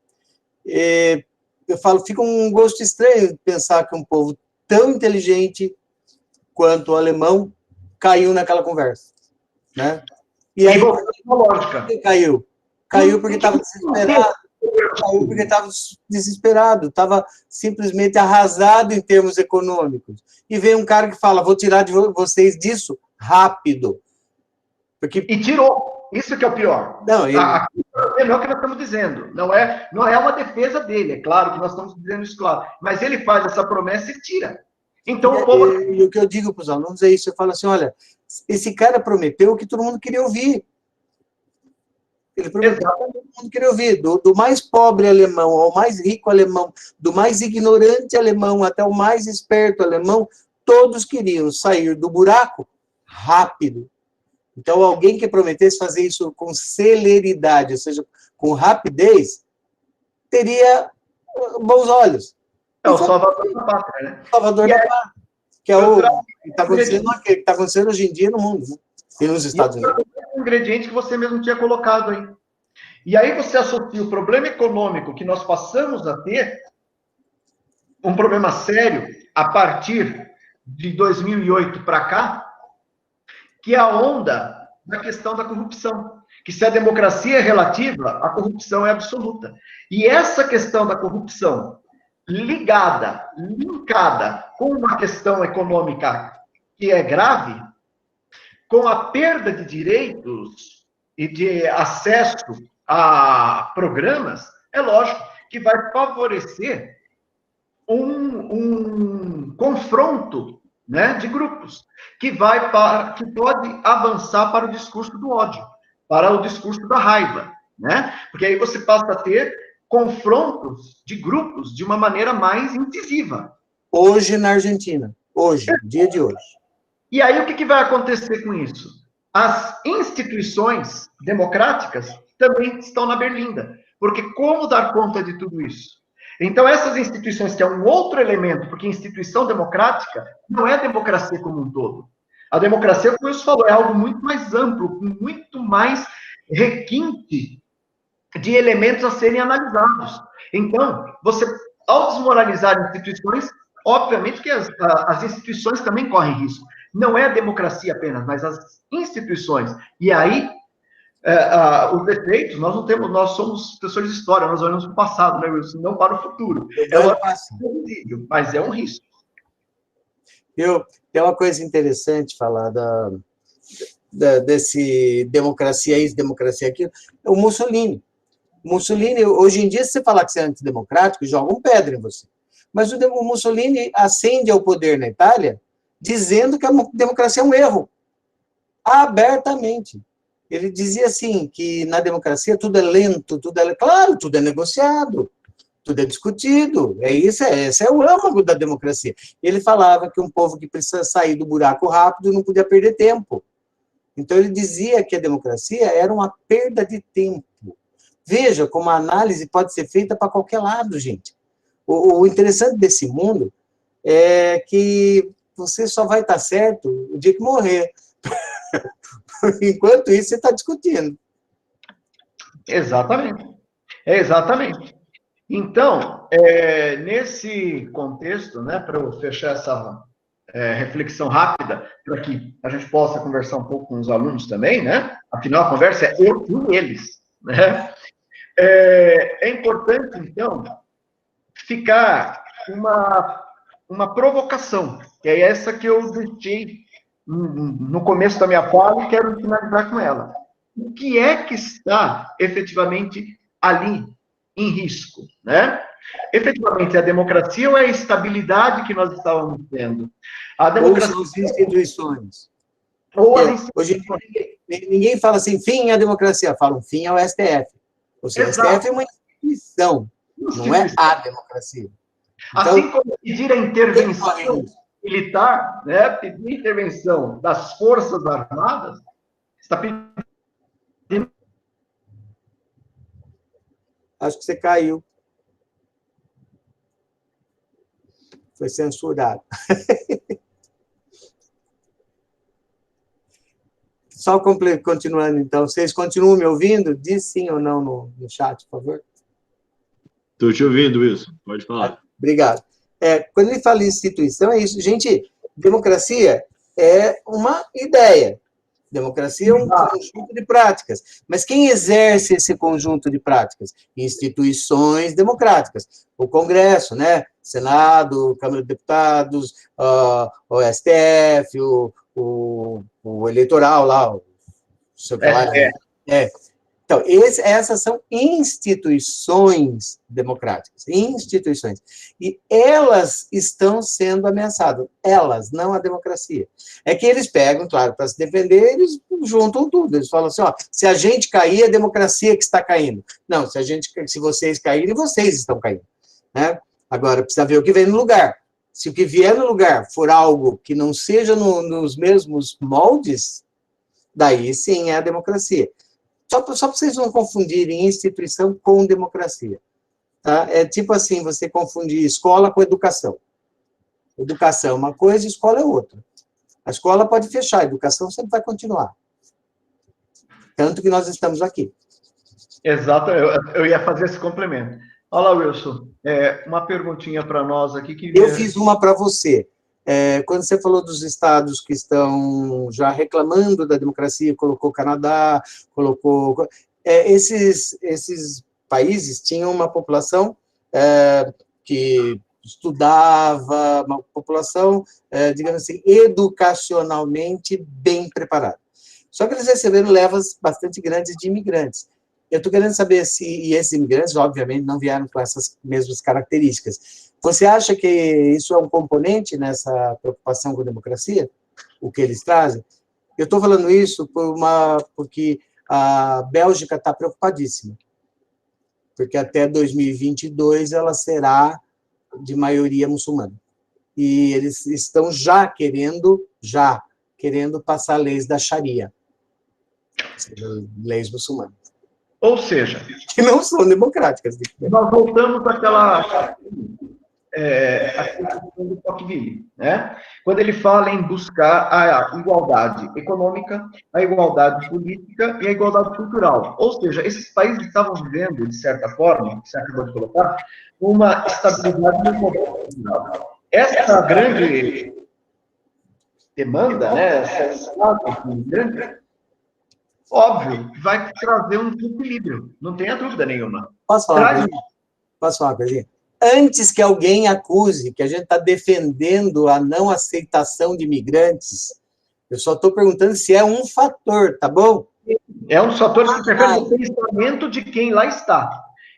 eu falo, fica um gosto estranho pensar que um povo tão inteligente quanto o alemão caiu naquela conversa, né? E aí, lógica. Caiu porque estava desesperado. Caiu porque estava desesperado, estava simplesmente arrasado em termos econômicos. E vem um cara que fala, vou tirar de vocês disso rápido. E tirou. Isso que é o pior. Não, é o que nós estamos dizendo. Não é uma defesa dele, é claro que nós estamos dizendo isso, claro. Mas ele faz essa promessa e tira. Então, o povo... E o que eu digo para os alunos é isso, eu falo assim, olha, esse cara prometeu o que todo mundo queria ouvir. Ele prometeu o que todo mundo queria ouvir, do mais pobre alemão ao mais rico alemão, do mais ignorante alemão até o mais esperto alemão, todos queriam sair do buraco rápido. Então, alguém que prometesse fazer isso com celeridade, ou seja, com rapidez, teria bons olhos. É o salvador da pátria, né? Salvador da pátria, que é o que está acontecendo hoje em dia no mundo, né? E nos Estados Unidos. Um ingrediente que você mesmo tinha colocado aí. E aí você associa o problema econômico que nós passamos a ter, um problema sério, a partir de 2008 para cá, que é a onda da questão da corrupção. Que se a democracia é relativa, a corrupção é absoluta. E essa questão da corrupção, linkada com uma questão econômica que é grave, com a perda de direitos e de acesso a programas, é lógico que vai favorecer um confronto, né, de grupos, que pode avançar para o discurso do ódio, para o discurso da raiva, né? Porque aí você passa a ter confrontos de grupos de uma maneira mais incisiva. Hoje na Argentina, dia de hoje. E aí o que vai acontecer com isso? As instituições democráticas também estão na berlinda, porque como dar conta de tudo isso? Então, essas instituições, que é um outro elemento, porque instituição democrática não é a democracia como um todo. A democracia, como você falou, é algo muito mais amplo, com muito mais requinte de elementos a serem analisados. Então, você, ao desmoralizar instituições, obviamente que as instituições também correm risco. Não é a democracia apenas, mas as instituições. E aí, os defeitos, nós somos professores de história, nós olhamos para o passado, né, Wilson? Não para o futuro. Mas é um risco. Tem uma coisa interessante falar desse democracia isso, democracia aquilo, é o Mussolini. Mussolini, hoje em dia, se você falar que você é antidemocrático, jogam pedra em você. Mas o Mussolini ascende ao poder na Itália dizendo que a democracia é um erro. Abertamente. Ele dizia assim, que na democracia tudo é lento, claro, tudo é negociado, tudo é discutido. Esse é o âmago da democracia. Ele falava que um povo que precisa sair do buraco rápido não podia perder tempo. Então, ele dizia que a democracia era uma perda de tempo. Veja como a análise pode ser feita para qualquer lado, gente. O interessante desse mundo é que você só vai estar certo o dia que morrer. Enquanto isso, você está discutindo. Exatamente. Exatamente. Então, nesse contexto, né, para eu fechar essa reflexão rápida, para que a gente possa conversar um pouco com os alunos também, né? Afinal, a conversa é eu e eles, né? É importante, então, ficar uma provocação, que é essa que eu deixei no começo da minha fala e quero finalizar com ela. O que é que está efetivamente ali em risco, né? Efetivamente, a democracia ou é a estabilidade que nós estávamos tendo? A democracia... Ou as instituições. Ou as instituições. Hoje ninguém fala assim, fim à democracia, falam fim ao STF. Ou seja, o STF é uma instituição, não é a democracia. Então, assim como pedir a intervenção militar, né, pedir a intervenção das Forças Armadas, está pedindo... Acho que você caiu. Foi censurado. Só continuando, então. Vocês continuam me ouvindo? Diz sim ou não no chat, por favor. Estou te ouvindo, Wilson. Pode falar. Obrigado. Quando ele fala em instituição, é isso. Gente, democracia é uma ideia. Democracia é um conjunto de práticas. Mas quem exerce esse conjunto de práticas? Instituições democráticas. O Congresso, né? Senado, Câmara de Deputados, o STF, o eleitoral lá, o seu que lá. Então, essas são instituições democráticas, instituições. E elas estão sendo ameaçadas. Elas, não a democracia. É que eles pegam, claro, para se defender, eles juntam tudo. Eles falam assim, ó, se a gente cair, é a democracia que está caindo. Não, se vocês caírem, vocês estão caindo. Né? Agora, precisa ver o que vem no lugar. Se o que vier no lugar for algo que não seja nos mesmos moldes, daí sim é a democracia. Só para vocês não confundirem instituição com democracia. Tá? É tipo assim, você confundir escola com educação. Educação é uma coisa, escola é outra. A escola pode fechar, a educação sempre vai continuar. Tanto que nós estamos aqui. Exato, eu ia fazer esse complemento. Olha lá, Wilson, uma perguntinha para nós aqui. Eu fiz uma para você. Quando você falou dos estados que estão já reclamando da democracia, colocou Canadá, colocou... esses países tinham uma população que estudava, uma população, digamos assim, educacionalmente bem preparada. Só que eles receberam levas bastante grandes de imigrantes. Eu estou querendo saber e esses imigrantes, obviamente, não vieram com essas mesmas características. Você acha que isso é um componente nessa preocupação com a democracia? O que eles trazem? Eu estou falando isso porque a Bélgica está preocupadíssima. Porque até 2022 ela será de maioria muçulmana. E eles estão já querendo passar leis da Sharia, leis muçulmanas. Ou seja, que não são democráticas. Nós voltamos àquela questão do Tocqueville, né? Quando ele fala em buscar a igualdade econômica, a igualdade política e a igualdade cultural. Ou seja, esses países estavam vivendo, de certa forma, que você acabou de colocar, uma estabilidade no modelo cultural. Essa grande demanda, né? Essa grande... Óbvio, vai trazer um equilíbrio, não tenha dúvida nenhuma. Posso falar uma coisinha? Antes que alguém acuse que a gente está defendendo a não aceitação de imigrantes, eu só estou perguntando se é um fator, tá bom? É um fator que interfere no pensamento de quem lá está.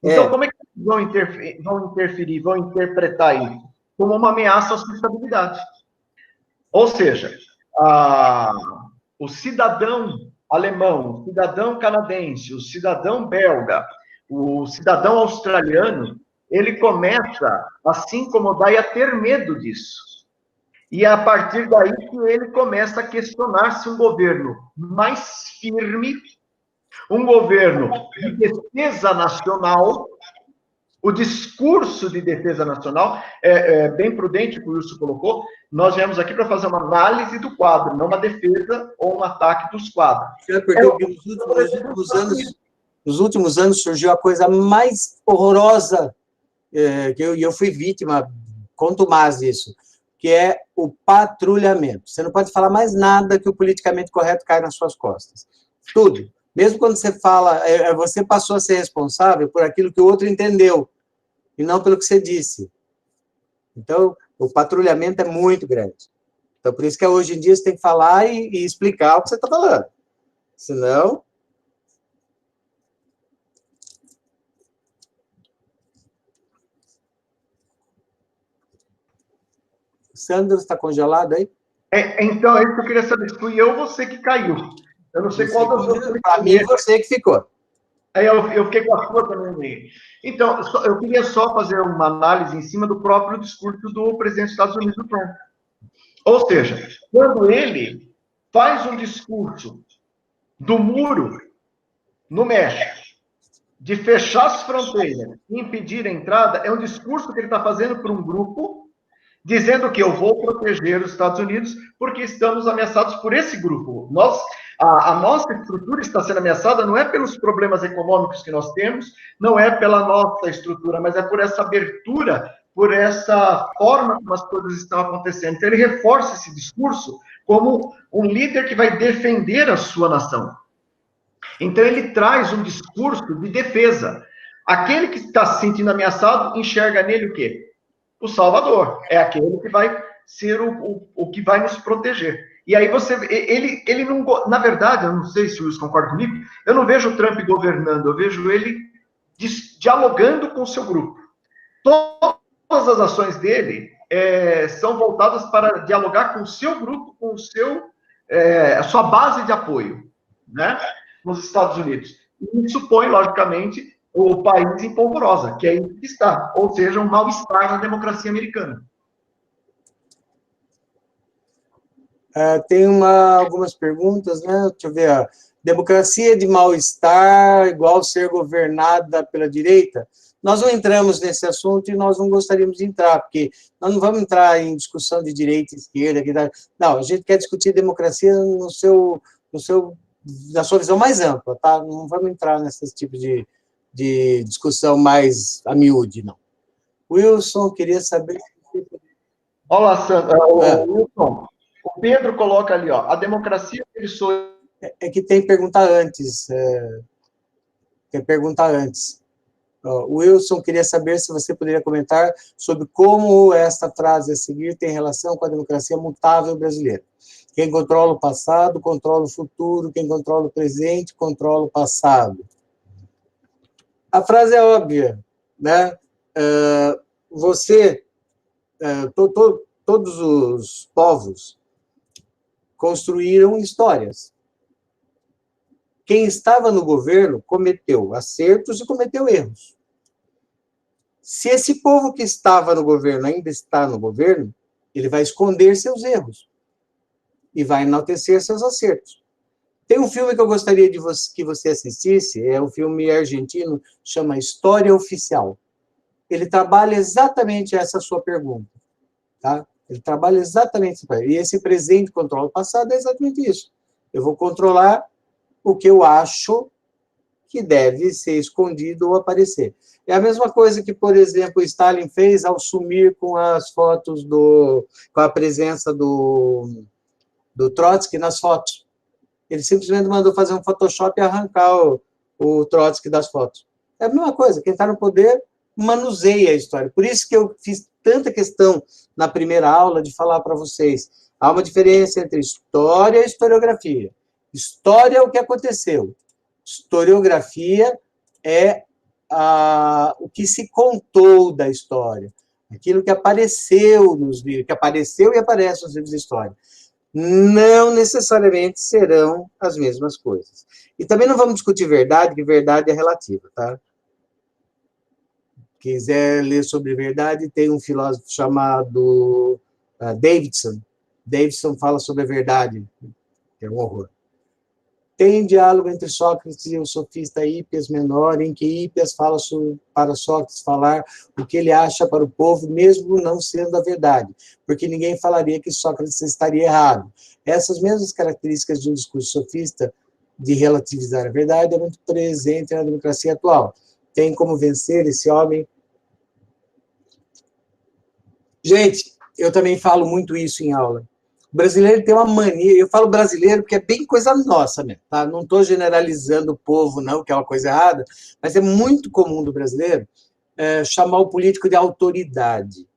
Então, como é que vão interferir, vão interpretar isso? Como uma ameaça à sua estabilidade. Ou seja, o cidadão alemão, o cidadão canadense, o cidadão belga, o cidadão australiano, ele começa a se incomodar e a ter medo disso. E é a partir daí que ele começa a questionar se um governo mais firme, um governo de defesa nacional, O discurso de defesa nacional é bem prudente, o que o Wilson colocou. Nós viemos aqui para fazer uma análise do quadro, não uma defesa ou um ataque dos quadros. Nos últimos anos surgiu a coisa mais horrorosa, que eu fui vítima, contumaz disso, que é o patrulhamento. Você não pode falar mais nada que o politicamente correto cai nas suas costas. Tudo. Mesmo quando você fala, você passou a ser responsável por aquilo que o outro entendeu, e não pelo que você disse. Então, o patrulhamento é muito grande. Então, por isso que hoje em dia você tem que falar e explicar o que você está falando. Senão... Sandro, está congelado aí? Então, é isso que eu queria saber. Fui eu ou você que caiu? Eu não sei qual das duas. Para mim, você que ficou. Aí eu fiquei com a sua também. Então, eu queria só fazer uma análise em cima do próprio discurso do presidente dos Estados Unidos, do Trump. Ou seja, quando ele faz um discurso do muro no México, de fechar as fronteiras e impedir a entrada, é um discurso que ele está fazendo para um grupo, dizendo que eu vou proteger os Estados Unidos porque estamos ameaçados por esse grupo. A nossa estrutura está sendo ameaçada não é pelos problemas econômicos que nós temos, não é pela nossa estrutura, mas é por essa abertura, por essa forma como as coisas estão acontecendo. Então, ele reforça esse discurso como um líder que vai defender a sua nação. Então, ele traz um discurso de defesa. Aquele que está se sentindo ameaçado enxerga nele o quê? O Salvador. É aquele que vai ser o que vai nos proteger. E aí ele não... Na verdade, eu não sei se o Wilson concorda comigo, eu não vejo o Trump governando, eu vejo ele dialogando com o seu grupo. Todas as ações dele são voltadas para dialogar com o seu grupo, com a sua base de apoio, né, nos Estados Unidos. E isso põe, logicamente, o país em polvorosa, que é aí que está, ou seja, um mal-estar na democracia americana. Tem algumas perguntas, né? Deixa eu ver. Democracia de mal-estar igual ser governada pela direita? Nós não entramos nesse assunto e nós não gostaríamos de entrar, porque nós não vamos entrar em discussão de direita e esquerda. Não, a gente quer discutir democracia na sua visão mais ampla, tá? Não vamos entrar nesse tipo de discussão mais a miúde, não. Wilson, queria saber... Olá, Sandra. Wilson, o Pedro coloca ali, ó, a democracia que ele sou... É que tem que perguntar antes. Quer perguntar antes. O Wilson queria saber se você poderia comentar sobre como esta frase a seguir tem relação com a democracia mutável brasileira. Quem controla o passado, controla o futuro. Quem controla o presente, controla o passado. A frase é óbvia, né? Todos os povos construíram histórias. Quem estava no governo cometeu acertos e cometeu erros. Se esse povo que estava no governo ainda está no governo, ele vai esconder seus erros e vai enaltecer seus acertos. Tem um filme que eu gostaria que você assistisse, é um filme argentino, chama História Oficial. Ele trabalha exatamente essa sua pergunta, tá? Ele trabalha exatamente isso. E esse presente controla o passado é exatamente isso. Eu vou controlar o que eu acho que deve ser escondido ou aparecer. É a mesma coisa que, por exemplo, Stalin fez ao sumir com as fotos com a presença do Trotsky nas fotos. Ele simplesmente mandou fazer um Photoshop e arrancar o Trotsky das fotos. É a mesma coisa, quem está no poder manuseia a história. Por isso que eu fiz tanta questão na primeira aula de falar para vocês. Há uma diferença entre história e historiografia. História é o que aconteceu. Historiografia é o que se contou da história. Aquilo que apareceu nos livros, que apareceu e aparece nos livros de história. Não necessariamente serão as mesmas coisas. E também não vamos discutir verdade, que verdade é relativa, tá? Quem quiser ler sobre verdade, tem um filósofo chamado Davidson. Davidson fala sobre a verdade, que é um horror. Tem diálogo entre Sócrates e o sofista Hípias Menor, em que Hípias fala para Sócrates falar o que ele acha para o povo, mesmo não sendo a verdade, porque ninguém falaria que Sócrates estaria errado. Essas mesmas características de um discurso sofista de relativizar a verdade é muito presente na democracia atual. Tem como vencer esse homem? Gente, eu também falo muito isso em aula. O brasileiro tem uma mania, eu falo brasileiro porque é bem coisa nossa, né? Tá? Não estou generalizando o povo, não, que é uma coisa errada, mas é muito comum do brasileiro chamar o político de autoridade.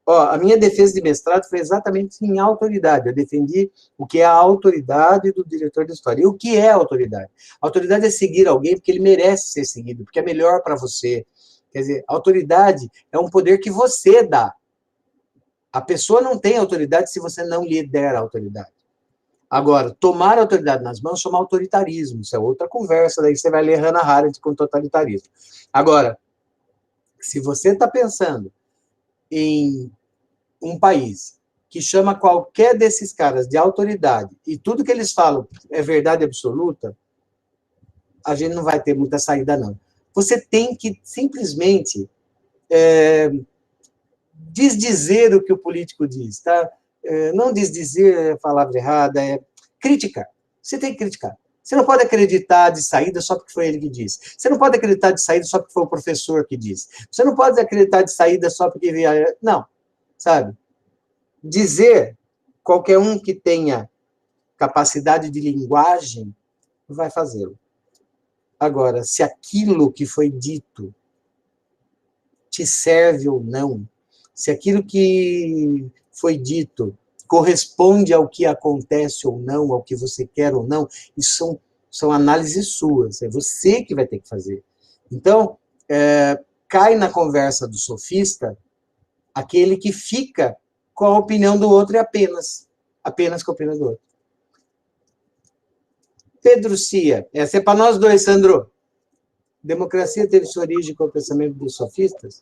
Ó, a minha defesa de mestrado foi exatamente em autoridade. Eu defendi o que é a autoridade do diretor de história. E o que é autoridade? A autoridade é seguir alguém porque ele merece ser seguido, porque é melhor para você. Quer dizer, a autoridade é um poder que você dá. A pessoa não tem autoridade se você não lhe der a autoridade. Agora, tomar a autoridade nas mãos chama autoritarismo. Isso é outra conversa, daí você vai ler Hannah Arendt com totalitarismo. Agora, se você está pensando em um país que chama qualquer desses caras de autoridade e tudo que eles falam é verdade absoluta, a gente não vai ter muita saída, não. Você tem que simplesmente desdizer o que o político diz, tá? Não desdizer é a palavra errada, é criticar. Você tem que criticar. Você não pode acreditar de saída só porque foi ele que disse. Você não pode acreditar de saída só porque foi o professor que disse. Você não pode acreditar de saída só porque... Não, sabe? Dizer, qualquer um que tenha capacidade de linguagem vai fazê-lo. Agora, se aquilo que foi dito te serve ou não, se aquilo que foi dito corresponde ao que acontece ou não, ao que você quer ou não, isso são análises suas, é você que vai ter que fazer. Então, cai na conversa do sofista aquele que fica com a opinião do outro e apenas com a opinião do outro. Pedro Cia, essa é para nós dois, Sandro. Democracia teve sua origem com o pensamento dos sofistas?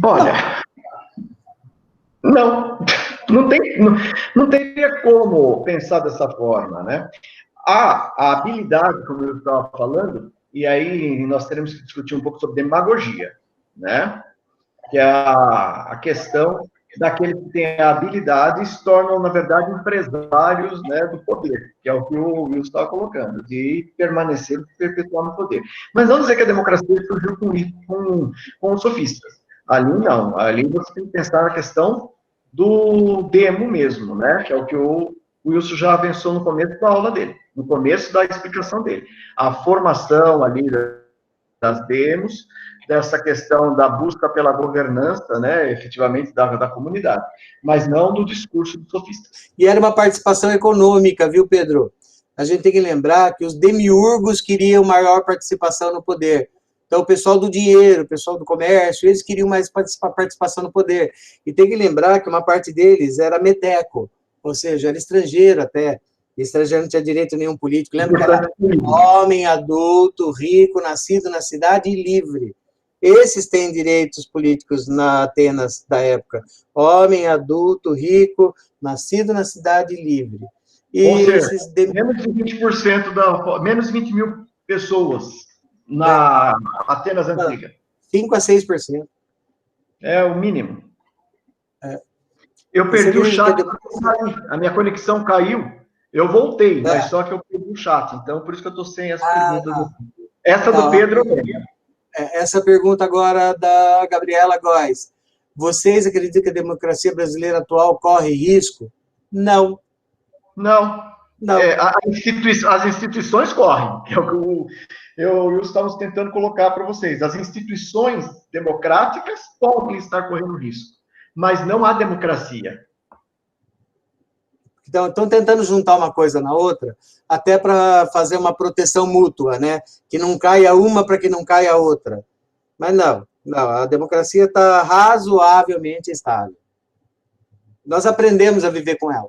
Olha, não teria como pensar dessa forma, né? A habilidade, como eu estava falando, e aí nós teremos que discutir um pouco sobre demagogia, né? Que é a questão daqueles que têm a habilidade e se tornam, na verdade, empresários, né, do poder, que é o que o Wilson estava colocando, de permanecer, de perpetuar no poder. Mas não dizer que a democracia surgiu com os sofistas. Ali não. Ali você tem que pensar na questão do demo mesmo, né? Que é o que o Wilson já avançou no começo da aula dele, no começo da explicação dele. A formação ali das demos, dessa questão da busca pela governança, né, efetivamente, da comunidade, mas não do discurso do sofista. E era uma participação econômica, viu, Pedro? A gente tem que lembrar que os demiurgos queriam maior participação no poder. Então, o pessoal do dinheiro, o pessoal do comércio, eles queriam mais participação no poder. E tem que lembrar que uma parte deles era meteco, ou seja, era estrangeiro até. E estrangeiro não tinha direito a nenhum político. Lembra que era homem, adulto, rico, nascido na cidade e livre. Esses têm direitos políticos na Atenas da época. Homem, adulto, rico, nascido na cidade e livre. E ou seja, menos de 20%, menos de 20 mil pessoas na Atenas antiga. 5 a 6%. É o mínimo. Eu perdi o chat, a minha conexão caiu, eu voltei, mas só que eu perdi o chat, então por isso que eu estou sem essa pergunta. Essa do Pedro... Essa pergunta agora da Gabriela Góes. Vocês acreditam que a democracia brasileira atual corre risco? Não. Não. As instituições correm, que é o que eu estamos tentando colocar para vocês. As instituições democráticas podem estar correndo risco, mas não há democracia. Então, estão tentando juntar uma coisa na outra, até para fazer uma proteção mútua, né? Que não caia uma para que não caia a outra. Mas não, a democracia está razoavelmente estável. Nós aprendemos a viver com ela.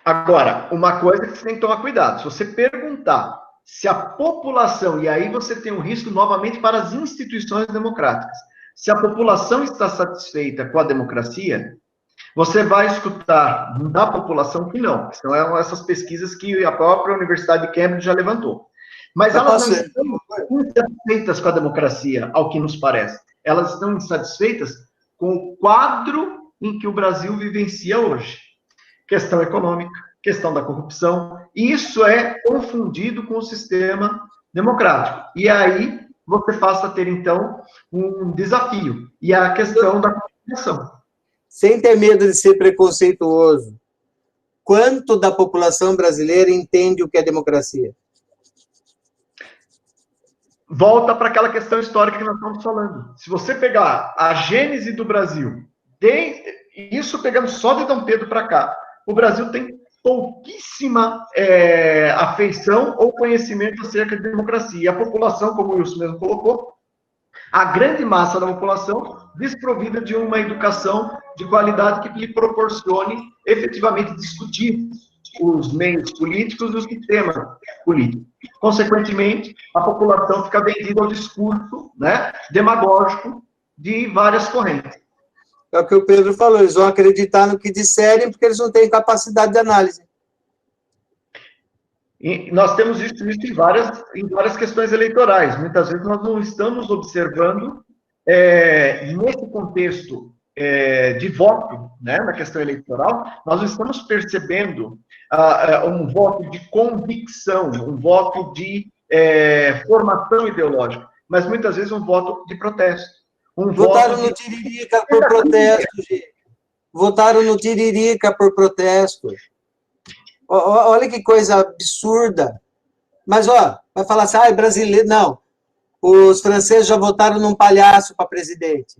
Agora, uma coisa que você tem que tomar cuidado, se você perguntar se a população, e aí você tem um risco novamente para as instituições democráticas, se a população está satisfeita com a democracia, Você vai escutar da população que não, que são essas pesquisas que a própria Universidade de Cambridge já levantou. Mas elas não estão insatisfeitas com a democracia, ao que nos parece. Elas estão insatisfeitas com o quadro em que o Brasil vivencia hoje. Questão econômica, questão da corrupção. Isso é confundido com o sistema democrático. E aí você passa a ter, então, um desafio. E a questão da Constituição. Sem ter medo de ser preconceituoso, quanto da população brasileira entende o que é democracia? Volta para aquela questão histórica que nós estamos falando. Se você pegar a gênese do Brasil, isso pegando só de Dom Pedro para cá, o Brasil tem pouquíssima afeição ou conhecimento acerca de democracia. E a população, como o Wilson mesmo colocou, a grande massa da população desprovida de uma educação de qualidade que lhe proporcione efetivamente discutir os meios políticos e o sistema político. Consequentemente, a população fica vendida ao discurso, né, demagógico de várias correntes. É o que o Pedro falou, eles vão acreditar no que disserem porque eles não têm capacidade de análise. E nós temos isso em várias questões eleitorais. Muitas vezes nós não estamos observando, nesse contexto de voto, né, na questão eleitoral, nós estamos percebendo um voto de convicção, um voto de formação ideológica, mas muitas vezes um voto de protesto. Votaram no Tiririca por protesto, gente. Votaram no Tiririca por protesto. Olha que coisa absurda. Mas, vai falar assim, brasileiro... Não, os franceses já votaram num palhaço para presidente.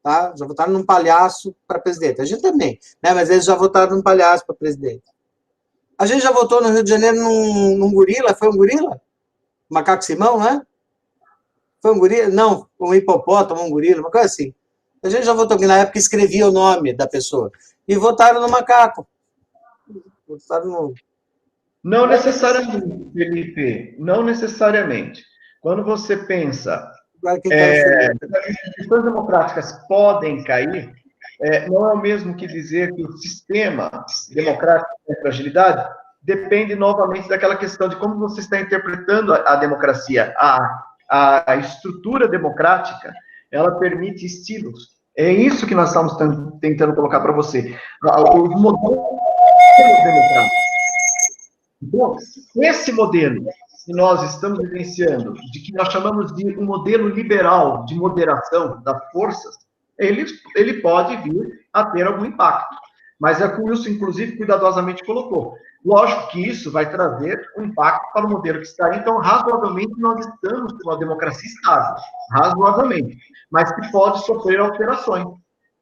Tá? Já votaram num palhaço para presidente. A gente também, né? Mas eles já votaram num palhaço para presidente. A gente já votou no Rio de Janeiro num gorila. Foi um gorila? Macaco Simão, né? Foi um gorila? Não, um hipopótamo, um gorila, uma coisa assim. A gente já votou, que na época escrevia o nome da pessoa. E votaram no macaco. Votaram no... Não necessariamente, Felipe. Não necessariamente. Quando você pensa que as instituições democráticas podem cair, não é o mesmo que dizer que o sistema democrático tem fragilidade. Depende novamente daquela questão de como você está interpretando a democracia. A estrutura democrática, ela permite estilos. É isso que nós estamos tentando colocar para você. O modelo democrático. Então, esse modelo que nós estamos vivenciando, de que nós chamamos de um modelo liberal de moderação das forças, ele pode vir a ter algum impacto. Mas é o que o Wilson, inclusive, cuidadosamente colocou. Lógico que isso vai trazer um impacto para o modelo que está aí. Então, razoavelmente, nós estamos com uma democracia estável. Razoavelmente. Mas que pode sofrer alterações.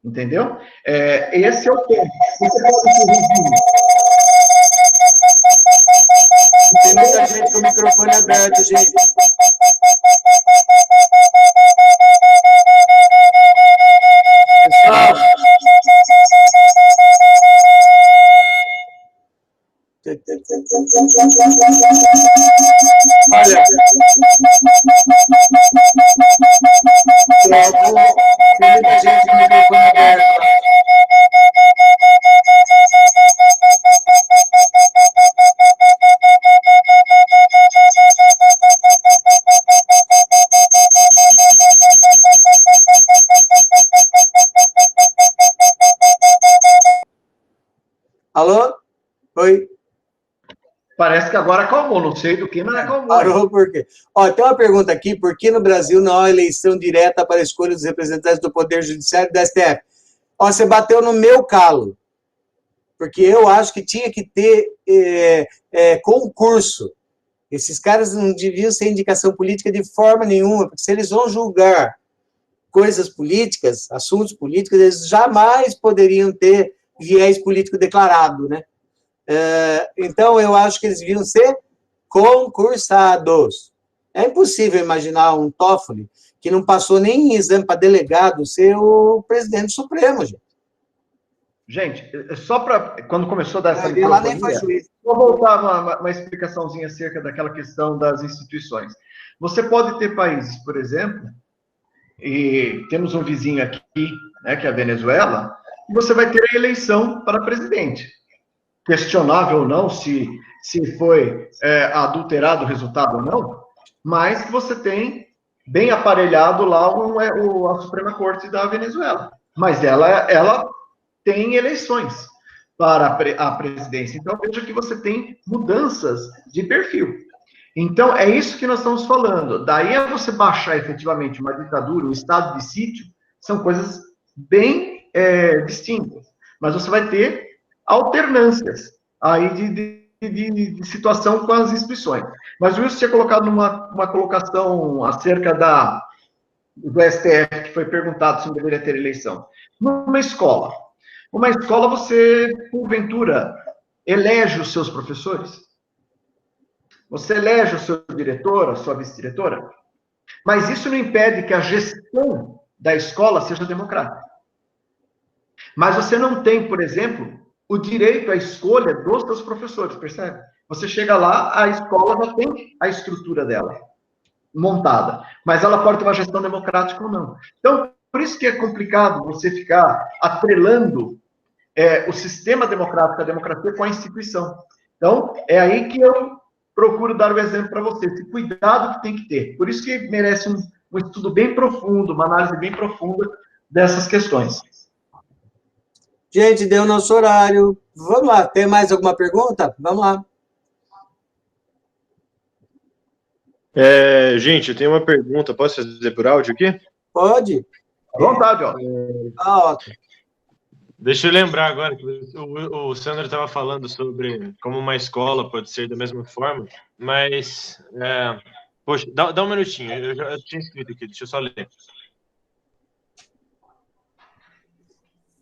Entendeu? Esse é o ponto. Você pode corrigir. Tem muita gente com o microfone aberto, gente. Pessoal. Olha. Tem muita gente com o microfone aberto. Alô? Oi? Parece que agora acalmou, não sei do que, mas acalmou. Parou por quê? Tem uma pergunta aqui, por que no Brasil não há eleição direta para a escolha dos representantes do Poder Judiciário e do STF? Você bateu no meu calo, porque eu acho que tinha que ter concurso. Esses caras não deviam ser indicação política de forma nenhuma, porque se eles vão julgar coisas políticas, assuntos políticos, eles jamais poderiam ter viés político declarado, né? Então, eu acho que eles deviam ser concursados. É impossível imaginar um Toffoli que não passou nem em exame para delegado ser o presidente do Supremo, gente. Gente, só para... Quando começou a dar essa lá nem foi juiz. Vou voltar uma explicaçãozinha acerca daquela questão das instituições. Você pode ter países, por exemplo, e temos um vizinho aqui, né, que é a Venezuela, e você vai ter a eleição para presidente. Questionável ou não se foi adulterado o resultado ou não, mas você tem bem aparelhado lá a Suprema Corte da Venezuela. Mas ela tem eleições para a presidência. Então, veja que você tem mudanças de perfil. Então, é isso que nós estamos falando. Daí a você baixar efetivamente uma ditadura, um estado de sítio, são coisas bem distintas. Mas você vai ter alternâncias aí de situação com as instituições. Mas o Wilson tinha colocado uma colocação acerca do STF, que foi perguntado se não deveria ter eleição. Numa escola, você, porventura, elege os seus professores? Você elege o seu diretor, a sua vice-diretora? Mas isso não impede que a gestão da escola seja democrática. Mas você não tem, por exemplo, o direito à escolha dos seus professores, percebe? Você chega lá, a escola já tem a estrutura dela montada, mas ela pode ter uma gestão democrática ou não. Então, por isso que é complicado você ficar atrelando o sistema democrático, a democracia, com a instituição. Então, é aí que eu procuro dar o exemplo para você, esse cuidado que tem que ter. Por isso que merece um estudo bem profundo, uma análise bem profunda dessas questões. Gente, deu nosso horário. Vamos lá, tem mais alguma pergunta? Vamos lá. Gente, eu tenho uma pergunta. Posso fazer por áudio aqui? Pode. À vontade, ó. Ótimo. Deixa eu lembrar agora que o Sandro estava falando sobre como uma escola pode ser da mesma forma, mas, poxa, dá um minutinho, eu tinha escrito aqui, deixa eu só ler.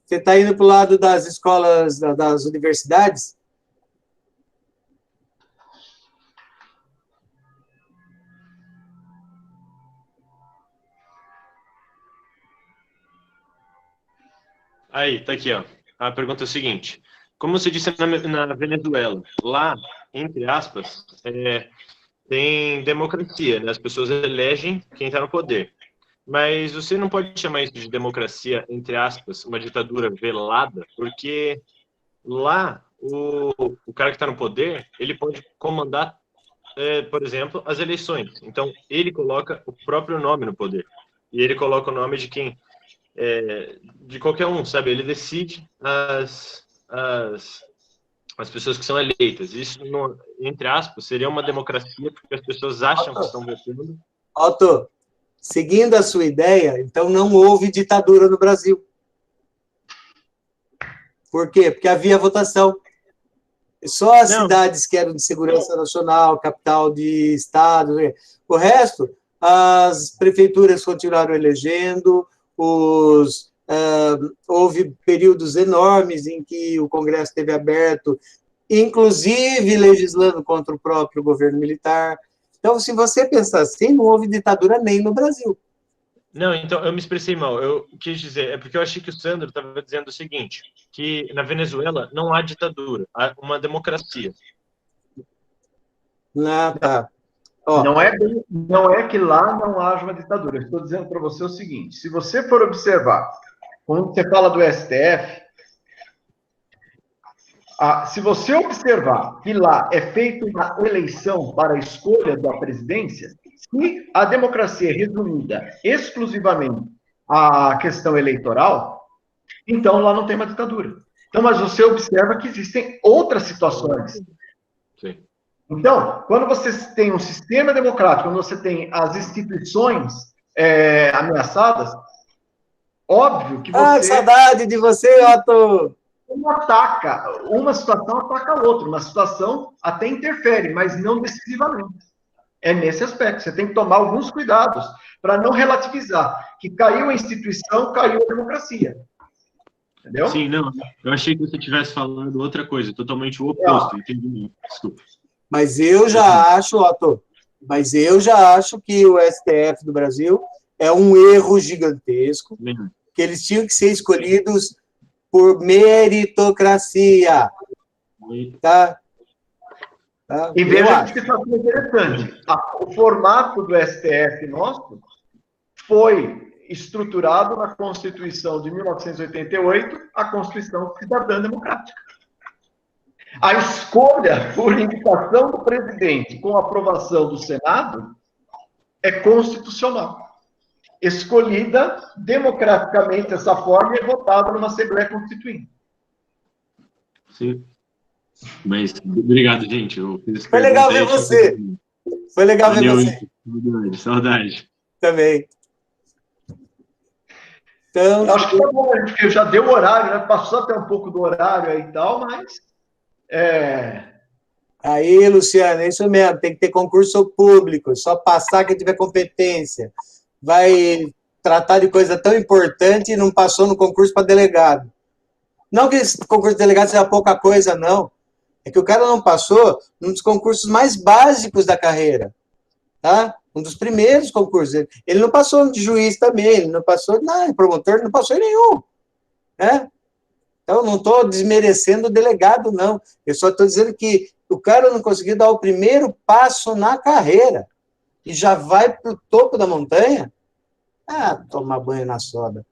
Você está indo para o lado das escolas, das universidades? Aí, tá aqui, ó. A pergunta é o seguinte: como você disse na Venezuela, lá, entre aspas, tem democracia, né? As pessoas elegem quem está no poder. Mas você não pode chamar isso de democracia, entre aspas, uma ditadura velada, porque lá o cara que está no poder, ele pode comandar, por exemplo, as eleições. Então, ele coloca o próprio nome no poder. E ele coloca o nome de quem? De qualquer um, sabe? Ele decide as pessoas que são eleitas. Isso, entre aspas, seria uma democracia, porque as pessoas acham que estão votando. Otto, seguindo a sua ideia, então não houve ditadura no Brasil. Por quê? Porque havia votação. Só as cidades que eram de segurança nacional, capital de estado, o resto, as prefeituras continuaram elegendo, houve períodos enormes em que o Congresso esteve aberto, inclusive legislando contra o próprio governo militar. Então, se você pensar assim, não houve ditadura nem no Brasil. Não, então, eu me expressei mal. Eu quis dizer, porque eu achei que o Sandro estava dizendo o seguinte, que na Venezuela não há ditadura, há uma democracia. Tá. Não é que lá não haja uma ditadura. Eu estou dizendo para você o seguinte: se você for observar, quando você fala do STF, se você observar que lá é feita uma eleição para a escolha da presidência, se a democracia é resumida exclusivamente à questão eleitoral, então lá não tem uma ditadura. Então, mas você observa que existem outras situações. Sim. Então, quando você tem um sistema democrático, quando você tem as instituições ameaçadas, óbvio que você... saudade de você, Otto! Uma situação ataca a outra, uma situação até interfere, mas não decisivamente. É nesse aspecto, você tem que tomar alguns cuidados para não relativizar que caiu a instituição, caiu a democracia. Entendeu? Sim, não, eu achei que você estivesse falando outra coisa, totalmente o oposto, entendi. Desculpa. Mas eu já acho, Otto, que o STF do Brasil é um erro gigantesco, que eles tinham que ser escolhidos por meritocracia. Tá? E veja que situação interessante. O formato do STF nosso foi estruturado na Constituição de 1988, a Constituição Cidadã Democrática. A escolha por indicação do presidente com aprovação do Senado é constitucional. Escolhida democraticamente dessa forma e votada numa Assembleia Constituinte. Sim. Mas, obrigado, gente. Foi legal ver você. Foi legal ver você. Saudade, saudade. Também. Então, acho que tá bom, porque já deu o horário, né? Passou até um pouco do horário aí e tal, mas... Aí, Luciano, é isso mesmo. Tem que ter concurso público. Só passar quem tiver competência. Vai tratar de coisa tão importante e não passou no concurso para delegado. Não que esse concurso de delegado seja pouca coisa, não. É que o cara não passou num dos concursos mais básicos da carreira. Tá? Um dos primeiros concursos. Ele não passou de juiz também, ele não passou de promotor, não passou em nenhum. Né? Então, não estou desmerecendo o delegado, não. Eu só estou dizendo que o cara não conseguiu dar o primeiro passo na carreira e já vai para o topo da montanha? Tomar banho na soda.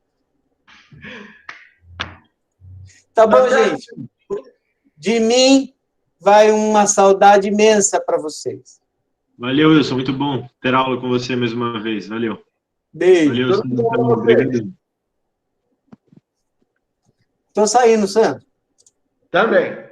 Tá bom, gente? De mim, vai uma saudade imensa para vocês. Valeu, Wilson. Muito bom ter aula com você mais uma vez. Valeu. Beijo. Valeu, obrigado. Estou saindo, Sandro. Também.